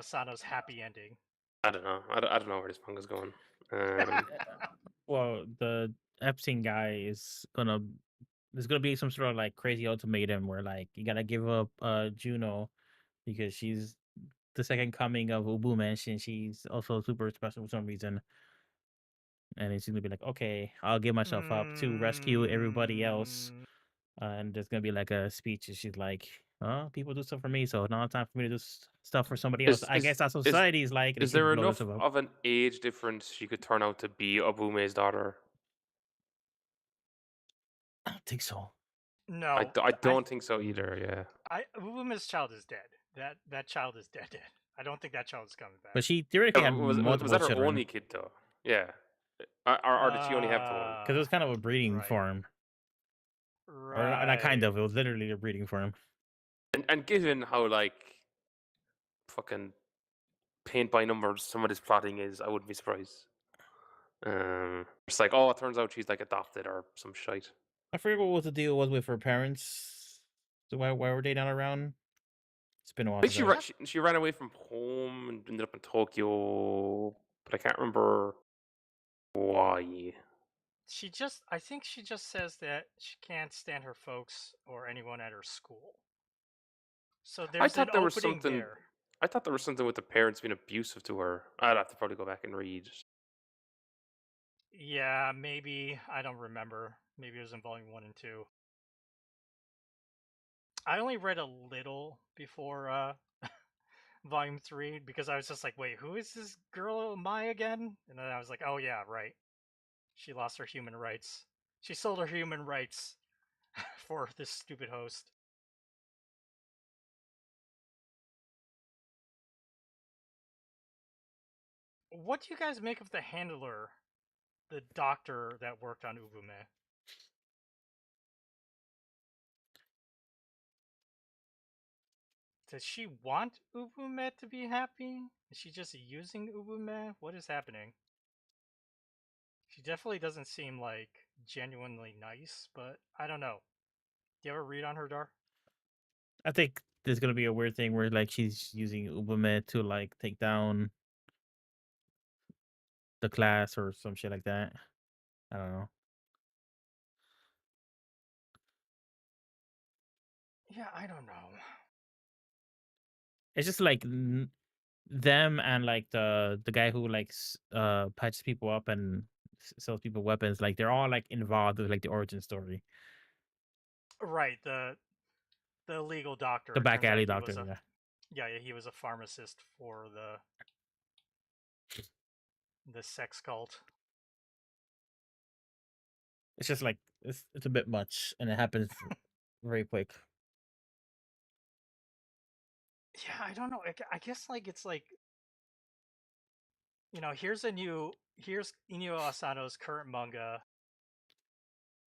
Sano's happy ending? I don't know. I don't know where this manga's going. Um, Well, the Epstein guy is gonna there's gonna be some sort of like crazy ultimatum where like you gotta give up Juno because she's the second coming of Ubumesh and she's also super special for some reason. And it's gonna be like, okay, I'll give myself up to rescue everybody else. And there's gonna be like a speech, and she's like, "Oh, people do stuff for me, so now it's time for me to do stuff for somebody else." is I guess that's what is society is like, and then is she there blows enough herself up. of an age difference she could turn out to be Obume's daughter? I don't think so. No, I don't think so either. Yeah. Ubume's child is dead. That child is dead. I don't think that child is coming back. But she theoretically had Was multiple that her children only kid though? Yeah. Or did she only have the one? because it was kind of a breeding right. farm, or not kind Right. of. It was literally a breeding farm. And given how like fucking paint by numbers some of this plotting is, I wouldn't be surprised. It's like, oh, it turns out she's like adopted or some shite. I forget what the deal was with her parents. So why were they not around? It's been a while I think since I. she ran away from home and ended up in Tokyo, but I can't remember why. I think she just says that she can't stand her folks or anyone at her school. So I there's an thought there was opening something. there. I thought there was something with the parents being abusive to her. I'd have to probably go back and read. Yeah, maybe. I don't remember. Maybe it was in volume 1 and 2. I only read a little before volume 3 because I was just like, wait, who is this girl Mai again? And then I was like, oh yeah, right. She lost her human rights. She sold her human rights for this stupid host. What do you guys make of the handler, the doctor that worked on Ubume? Does she want Ubume to be happy? Is she just using Ubume? What is happening? She definitely doesn't seem like genuinely nice, but I don't know. Do you ever read on her, Dar? I think there's gonna be a weird thing where like she's using Ubermed to like take down the class or some shit like that. I don't know. Yeah, I don't know. It's just like them and like the guy who like patches people up and sells people weapons. Like they're all like involved with like the origin story. Right, the legal doctor. The It back turns out alley he was doctor. a Yeah. he was a pharmacist for the sex cult. It's just like it's a bit much, and it happens very quick. Yeah, I don't know. I guess like it's like, here's Inyo Asano's current manga.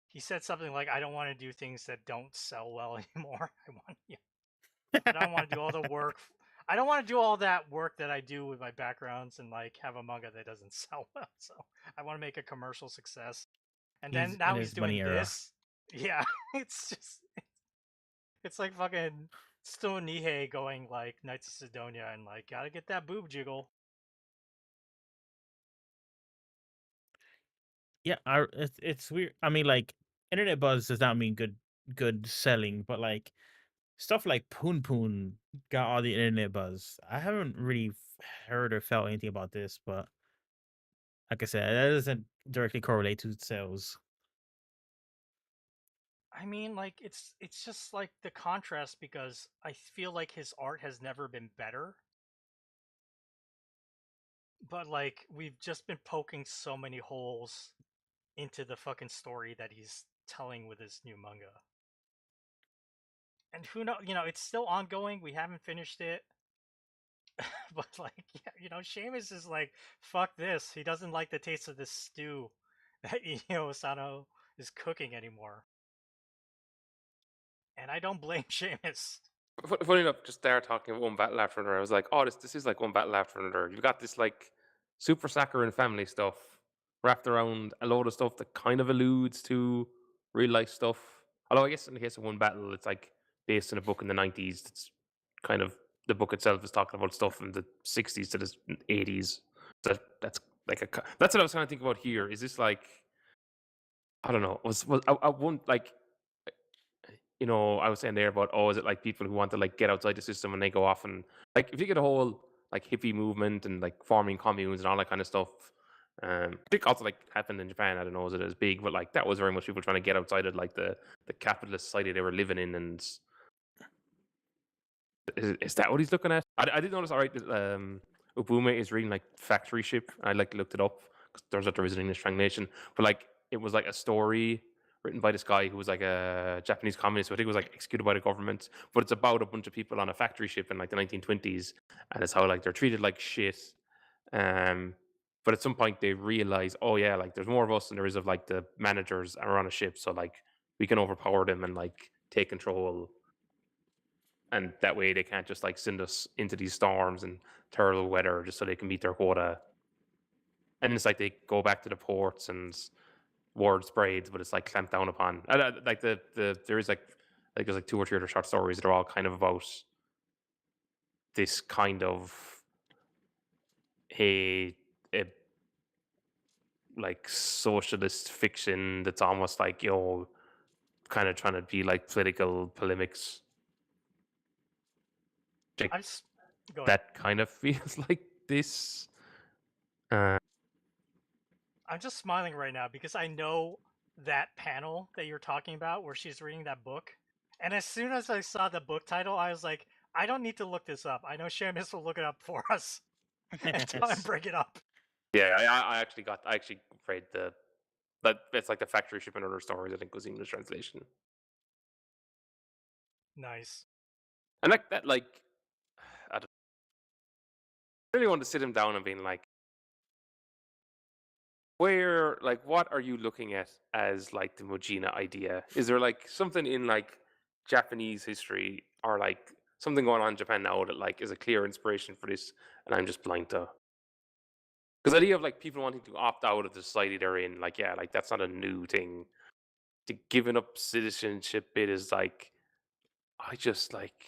He said something like, "I don't want to do things that don't sell well anymore. I don't want to do all the work. I don't want to do all that work that I do with my backgrounds and like have a manga that doesn't sell well. So I want to make a commercial success." And then He's in now he's his doing money era. this. Yeah, it's like fucking Stone Nihei going like Knights of Sidonia and like gotta get that boob jiggle. Yeah, it's weird. I mean, like internet buzz does not mean good selling, but like stuff like Poon Poon got all the internet buzz. I haven't really heard or felt anything about this, but like I said, that doesn't directly correlate to sales. I mean, like it's just like the contrast because I feel like his art has never been better. But like we've just been poking so many holes into the fucking story that he's telling with his new manga. And who know, it's still ongoing. We haven't finished it. But like, yeah, Seamus is like, fuck this. He doesn't like the taste of this stew that Sano is cooking anymore. And I don't blame Seamus. Funny enough, just there talking about one battle after another, I was like, oh, this is like one battle after another. You've got this like super saccharine family stuff wrapped around a load of stuff that kind of alludes to real life stuff. Although I guess in the case of one battle, it's like based in a book in the 90s. It's kind of the book itself is talking about stuff in the 60s to the 80s. That's like that's what I was kind of thinking about here. Is this like, I don't know, was I won't like, I was saying there about, oh, is it like people who want to like get outside the system and they go off and like if you get a whole like hippie movement and like forming communes and all that kind of stuff. I think also like happened in Japan. I don't know, is it as big, but like that was very much people trying to get outside of like the capitalist society they were living in. And is that what he's looking at? I did notice. All right, Ubume is reading like Factory Ship. I like looked it up because turns out there is an English translation, but like it was like a story written by this guy who was like a Japanese communist, who I think was like executed by the government. But it's about a bunch of people on a factory ship in like the 1920s, and it's how like they're treated like shit. Um, but at some point they realize, oh yeah, like there's more of us than there is of like the managers are on a ship, so like we can overpower them and like take control, and that way they can't just like send us into these storms and terrible weather just so they can meet their quota. And it's like they go back to the ports and word spreads, but it's like clamped down upon. Like there is like there's like 2 or 3 other short stories that are all kind of about this kind of a like socialist fiction that's almost like kind of trying to be like political polemics. Like, I just go ahead. that kind of feels like this. Uh, I'm just smiling right now because I know that panel that you're talking about where she's reading that book. And as soon as I saw the book title, I was like, I don't need to look this up. I know Seamus will look it up for us and try and bring it up. yeah, I actually read but it's like the Factory Ship and Other Stories. I think was the English translation. Nice. And like that, like I really want to sit him down and being like, where, like, what are you looking at as like the Mujina idea? Is there like something in like Japanese history or like something going on in Japan now that like is a clear inspiration for this, and I'm just blind to? Because the idea of like people wanting to opt out of the society they're in, like yeah, like that's not a new thing. The giving up citizenship bit is like, I just like,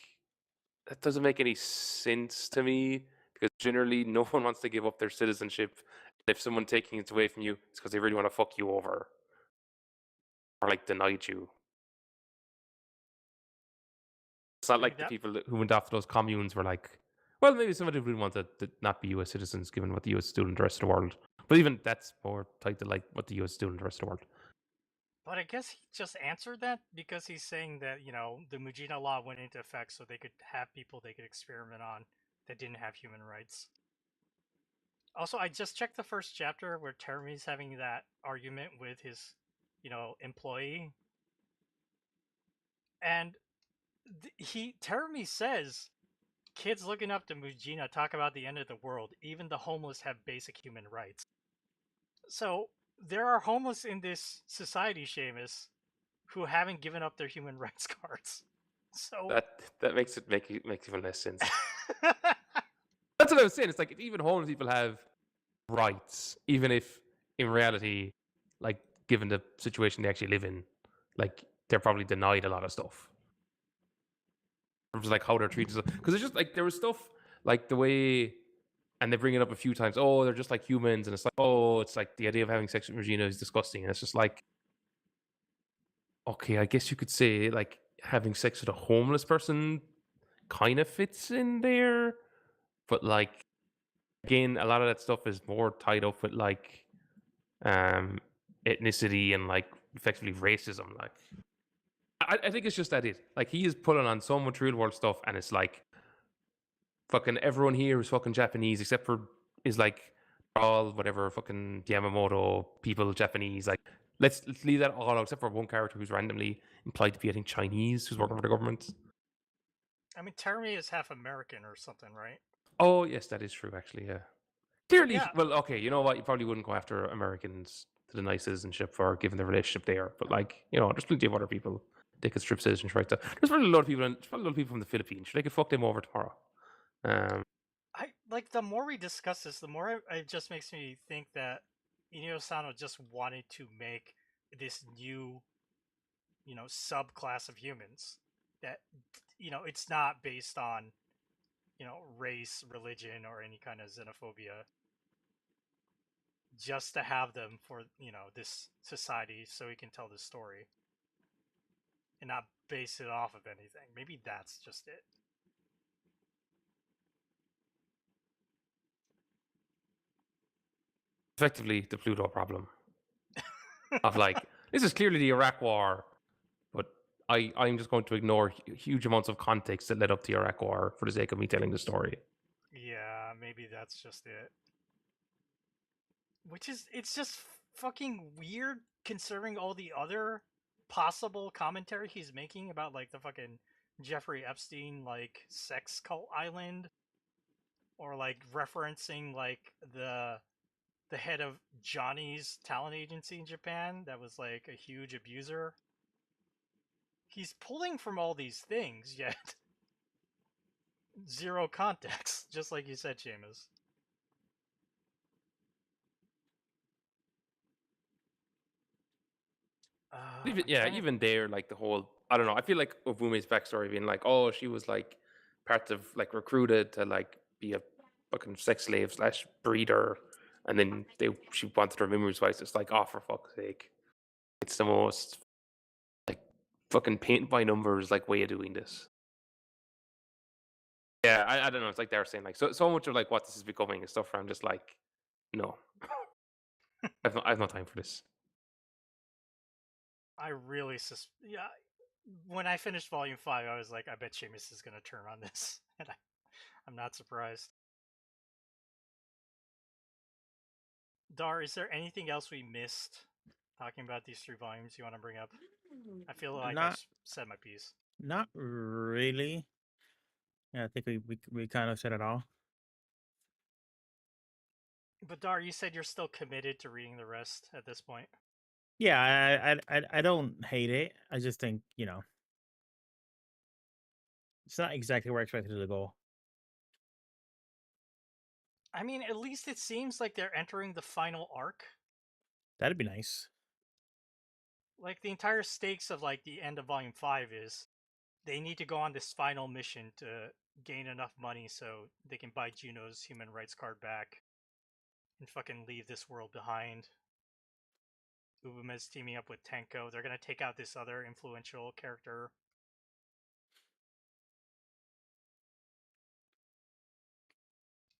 that doesn't make any sense to me because generally no one wants to give up their citizenship. If someone taking it away from you, it's because they really want to fuck you over or like denied you. It's not I mean like the people who went after those communes were like, well, maybe some of them didn't want to not be U.S. citizens given what the U.S. do in the rest of the world. But even that's more tied to like what the U.S. do in the rest of the world. But I guess he just answered that because he's saying that, the Mujina law went into effect so they could have people they could experiment on that didn't have human rights. Also, I just checked the first chapter where Terumi's having that argument with his, employee. And Terumi says kids looking up to Mujina talk about the end of the world. Even the homeless have basic human rights. So there are homeless in this society, Seamus, who haven't given up their human rights cards. So That makes it makes even less sense. That's what I was saying. It's like even homeless people have rights, even if in reality, like given the situation they actually live in, like they're probably denied a lot of stuff. In terms of like how they're treated, because it's just like there was stuff like the way, and they bring it up a few times. Oh, they're just like humans, and it's like, oh, it's like the idea of having sex with Regina is disgusting, and it's just like, okay, I guess you could say like having sex with a homeless person kind of fits in there, but like again, a lot of that stuff is more tied up with like ethnicity and like effectively racism. Like, I think it's just that it. Like, he is pulling on so much real world stuff, and it's like fucking everyone here is fucking Japanese, except for is like all whatever fucking Yamamoto people Japanese. Like, let's leave that all out, except for one character who's randomly implied to be, I think, Chinese, who's working for the government. I mean, Terumi is half American or something, right? Oh yes, that is true. Actually, yeah. Clearly, Yeah. well, okay. You know what? You probably wouldn't go after Americans to deny citizenship for given the relationship there, but like, there's plenty of other people they could strip citizenship right there. There's probably a lot of people. There's probably a lot of people from the Philippines. They could fuck them over tomorrow. I like the more we discuss this, the more it just makes me think that Inio Sano just wanted to make this new, subclass of humans that, it's not based on, race, religion, or any kind of xenophobia. Just to have them for, this society so he can tell this story and not base it off of anything. Maybe that's just it. Effectively, the Pluto problem of like, this is clearly the Iraq War, but I'm just going to ignore huge amounts of context that led up to the Iraq War for the sake of me telling the story. Yeah, maybe that's just it. It's just fucking weird considering all the other possible commentary he's making about like the fucking Jeffrey Epstein like sex cult island, or like referencing like the head of Johnny's talent agency in Japan that was like a huge abuser. He's pulling from all these things, yet zero context, just like you said, Seamus. Even there, like the whole, I don't know. I feel like Ovume's backstory being like, oh, she was like part of like recruited to like be a fucking sex slave slash breeder, and then she wanted her memories wiped. It's like, oh, for fuck's sake, it's the most like fucking paint by numbers like way of doing this. Yeah, I don't know. It's like they're saying like so much of like what this is becoming and stuff. Where I'm just like, no, I have no time for this. I really yeah. When I finished Volume 5, I was like, I bet Seamus is going to turn on this, and I'm not surprised. Dar, is there anything else we missed talking about these 3 volumes you want to bring up? I feel like I've said my piece. Not really. Yeah, I think we kind of said it all. But Dar, you said you're still committed to reading the rest at this point. Yeah, I don't hate it. I just think it's not exactly where I expected it to go. I mean, at least it seems like they're entering the final arc. That'd be nice. Like the entire stakes of like the end of Volume 5 is they need to go on this final mission to gain enough money so they can buy Juno's human rights card back and fucking leave this world behind. Ubume's teaming up with Tenko. They're gonna take out this other influential character.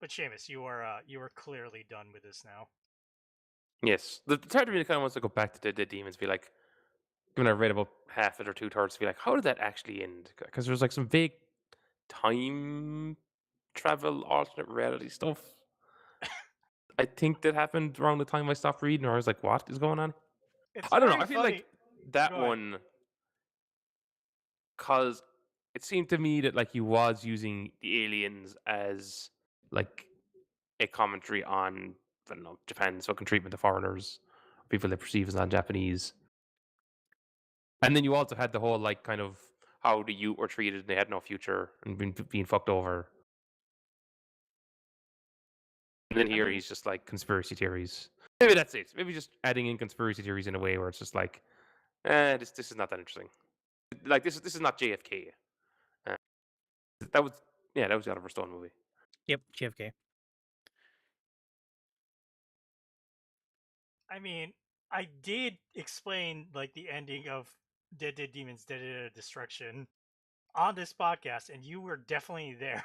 But Seamus, you are clearly done with this now. Yes, the part of me kind of wants to go back to the demons, be like, when I read about half it or 2/3, be like, how did that actually end? Because there's like some vague time travel, alternate reality stuff. I think that happened around the time I stopped reading, or I was like, what is going on? It's I don't know. very I feel funny. like that Go ahead. one, because it seemed to me that like he was using the aliens as like a commentary on, I don't know, Japan's fucking treatment of foreigners, people they perceive as non-Japanese. And then you also had the whole like kind of how the youth were treated and they had no future and being fucked over. And then here he's just like conspiracy theories. Maybe that's it. Maybe just adding in conspiracy theories in a way where it's just like, this is not that interesting. Like this is not JFK. Uh, that was that was the Oliver Stone movie. Yep, JFK. I mean, I did explain like the ending of Dead Demons, Dead Destruction on this podcast, and you were definitely there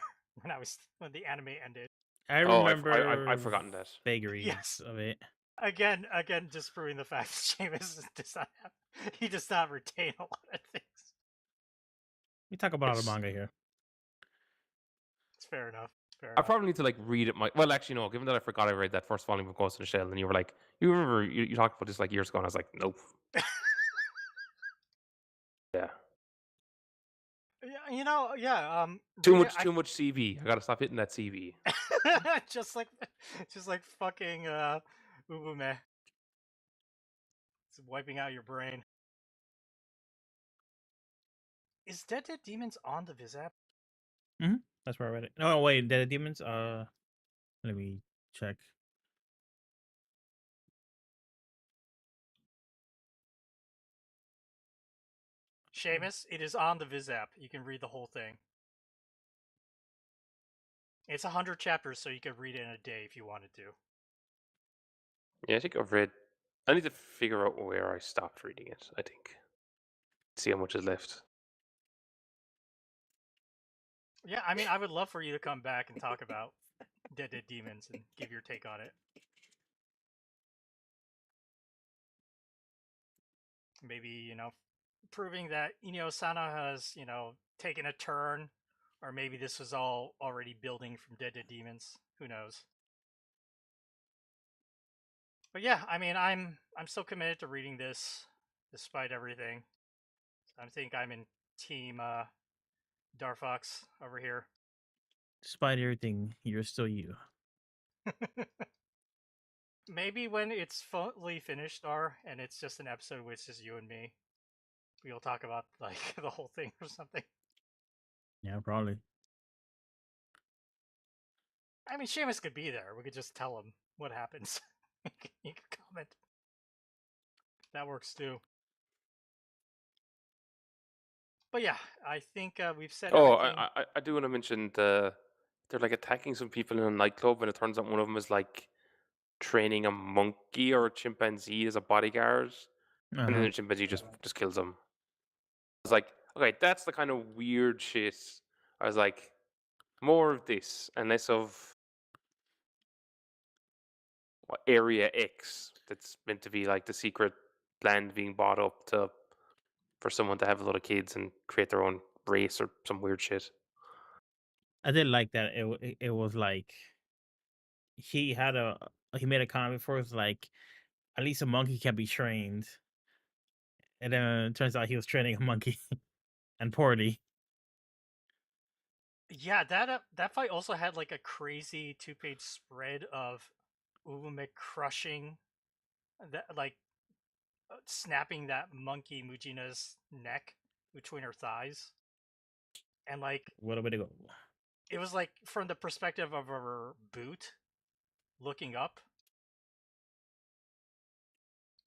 when the anime ended. I Oh, remember I've forgotten that. vagaries Yes. of it. Again, disproving the fact that Seamus does not retain a lot of things. We talk about all the manga here. It's fair enough. I probably need to like read it. Well, actually, no. Given that I forgot I read that first volume of Ghost in the Shell, and you were like, you remember you talked about this like years ago, and I was like, nope. Yeah. Yeah, Too much CV. I gotta stop hitting that CV. just like fucking Ubume. It's wiping out your brain. Is Dead Demons on the Viz app? Mm-hmm. That's where I read it. No, wait, Dead Demons. Let me check. Seamus, it is on the Viz app. You can read the whole thing. It's 100 chapters, so you could read it in a day if you wanted to. Yeah, I think I've read. I need to figure out where I stopped reading it. I think. See how much is left. Yeah, I mean, I would love for you to come back and talk about Dead Demons and give your take on it. Maybe, proving that Sana has, taken a turn, or maybe this was all already building from Dead Demons. Who knows? But yeah, I mean, I'm still committed to reading this, despite everything. I think I'm in team Darfox over here. Despite everything, you're still you. Maybe when it's fully finished, and it's just an episode with just you and me, we'll talk about like the whole thing or something. Yeah, probably. I mean, Seamus could be there. We could just tell him what happens. He could comment. That works too. But yeah, I think we've said everything. I do want to mention they're like attacking some people in a nightclub, and it turns out one of them is like training a monkey or a chimpanzee as a bodyguard, and then the chimpanzee just kills him. I was like, okay, that's the kind of weird shit. I was like, more of this and less of Area X. That's meant to be like the secret land being bought up for someone to have a lot of kids and create their own race or some weird shit. I did like that. It was like he made a comment before. It's like at least a monkey can be trained, and then it turns out he was training a monkey, and poorly. Yeah, that fight also had like a crazy 2-page spread of Ubume crushing that, like snapping that monkey Mujina's neck between her thighs, and like What a way to go. it was like from the perspective of her boot looking up.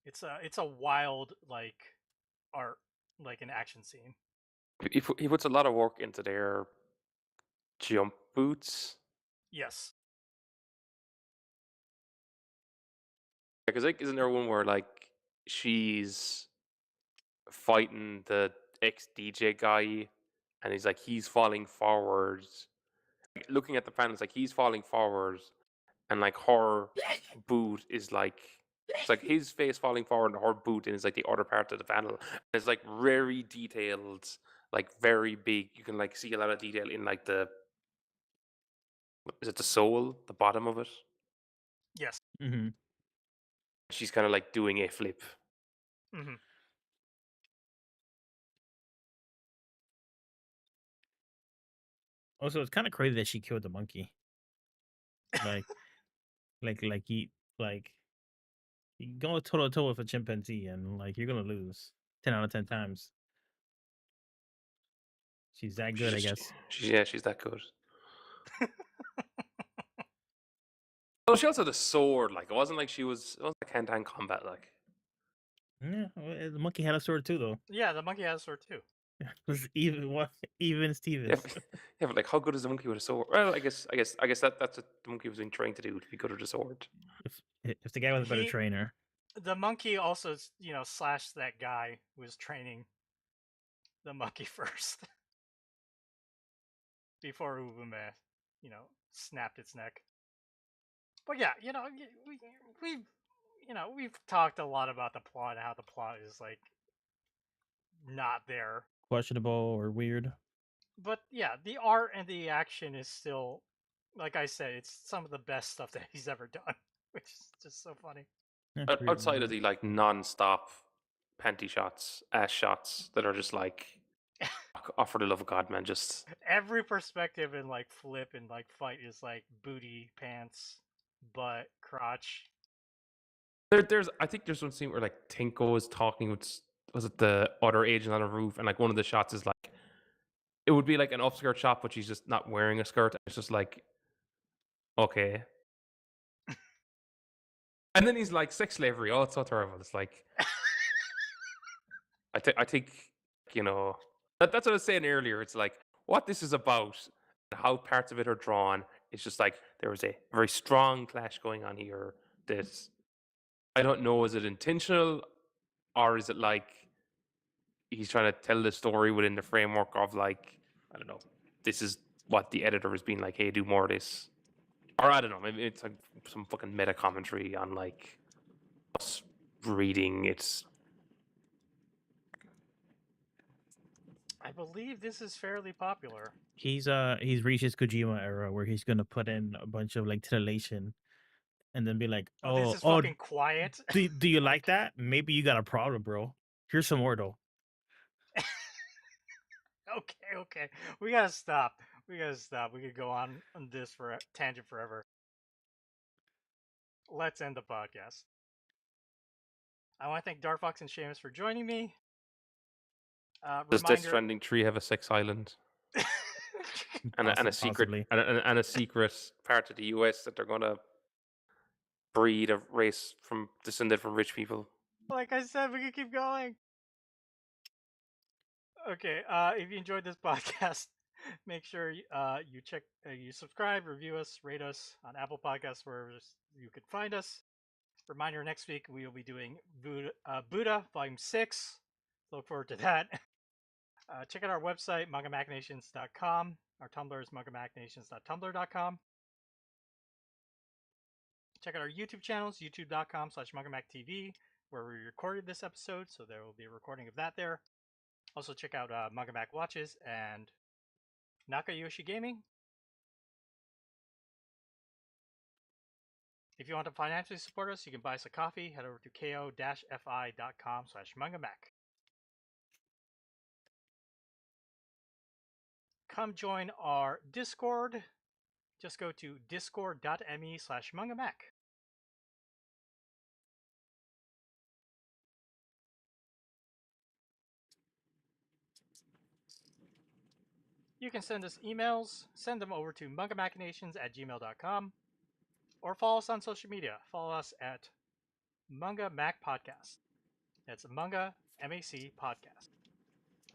It's a wild like art, like an action scene. He puts a lot of work into their jump boots. Yes. Because like, isn't there one where like she's fighting the ex DJ guy, and he's falling forwards, like, looking at the panels, like he's falling forwards, and like her boot is like it's like his face falling forward, and her boot is like the other part of the panel. And it's like very detailed, like very big. You can like see a lot of detail in like is it the sole, the bottom of it? Yes. Mm-hmm. She's kind of like doing a flip. Mm-hmm. Also, it's kind of crazy that she killed the monkey. Like, like you go toe to toe with a chimpanzee, and like you're gonna lose 10 out of 10 times. She's that good, I guess. She's that good. Oh, she also had a sword. Like it wasn't like it wasn't like hand-to-hand combat. Like Yeah, well, the monkey had a sword too, though. Yeah, the monkey has a sword too. It was even yeah, Stevens. but like how good is a monkey with a sword? Well, I guess that's what the monkey was being trained to do, to be good with a sword. If the guy was a better trainer. The monkey also, slashed that guy who was training the monkey first before Ubume, snapped its neck. But yeah, we've talked a lot about the plot and how the plot is like not there. Questionable or weird. But yeah, the art and the action is still, like I said, it's some of the best stuff that he's ever done, which is just so funny. Yeah, Outside of the like non-stop panty shots, ass shots that are just like, oh, for the love of God, man, just Every perspective in like flip and like fight is like booty, pants, butt, crotch. I think there's one scene where like Tinko is talking with, was it the other agent on a roof, and like one of the shots is like, it would be like an upskirt shot, but she's just not wearing a skirt. It's just like, okay. And then he's like, sex slavery. Oh, it's so terrible. It's like, I think, that's what I was saying earlier. It's like, what this is about, and how parts of it are drawn. It's just like, there was a very strong clash going on here. This, I don't know, is it intentional, or is it like he's trying to tell the story within the framework of like, I don't know, this is what the editor has been like, hey, do more of this. Or I don't know, maybe it's like some fucking meta commentary on like us reading its. I believe this is fairly popular. He's reached his Kojima era where he's gonna put in a bunch of like titillation and then be like, this is fucking quiet. Do you like that? Maybe you got a problem, bro. Here's some more though. Okay. We gotta stop. We could go on this for a tangent forever. Let's end the podcast. I want to thank Dark Fox and Seamus for joining me. Does Death Stranding 3 have a sex island? and a secret and a secret part of the US that they're gonna breed a race from descended from rich people? Like I said, we can keep going. Okay, if you enjoyed this podcast, make sure you check, you subscribe, review us, rate us on Apple Podcasts, wherever you could find us. Reminder: next week we will be doing Buddha Volume 6. Look forward to that. Check out our website, mangamachinations.com. Our Tumblr is mangamachinations.tumblr.com. Check out our YouTube channels, youtube.com/mangamactv, where we recorded this episode, so there will be a recording of that there. Also check out Manga Mac Watches and Nakayoshi Gaming. If you want to financially support us, you can buy us a coffee. Head over to ko-fi.com/mangamac. Come join our Discord. Just go to discord.me/mangamac. You can send us emails, send them over to mangamachinations@gmail.com, or follow us on social media. Follow us at Manga Mac Podcast. That's Manga MAC Podcast.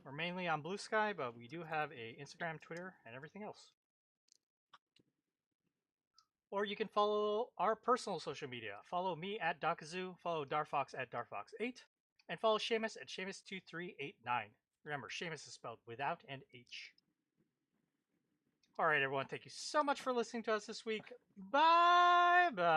We're mainly on Blue Sky, but we do have a Instagram, Twitter, and everything else. Or you can follow our personal social media. Follow me at Dakazoo, follow Darfox at Darfox8, and follow Seamus at Seamus2389. Remember, Seamus is spelled without an H. All right, everyone, thank you so much for listening to us this week. Bye bye.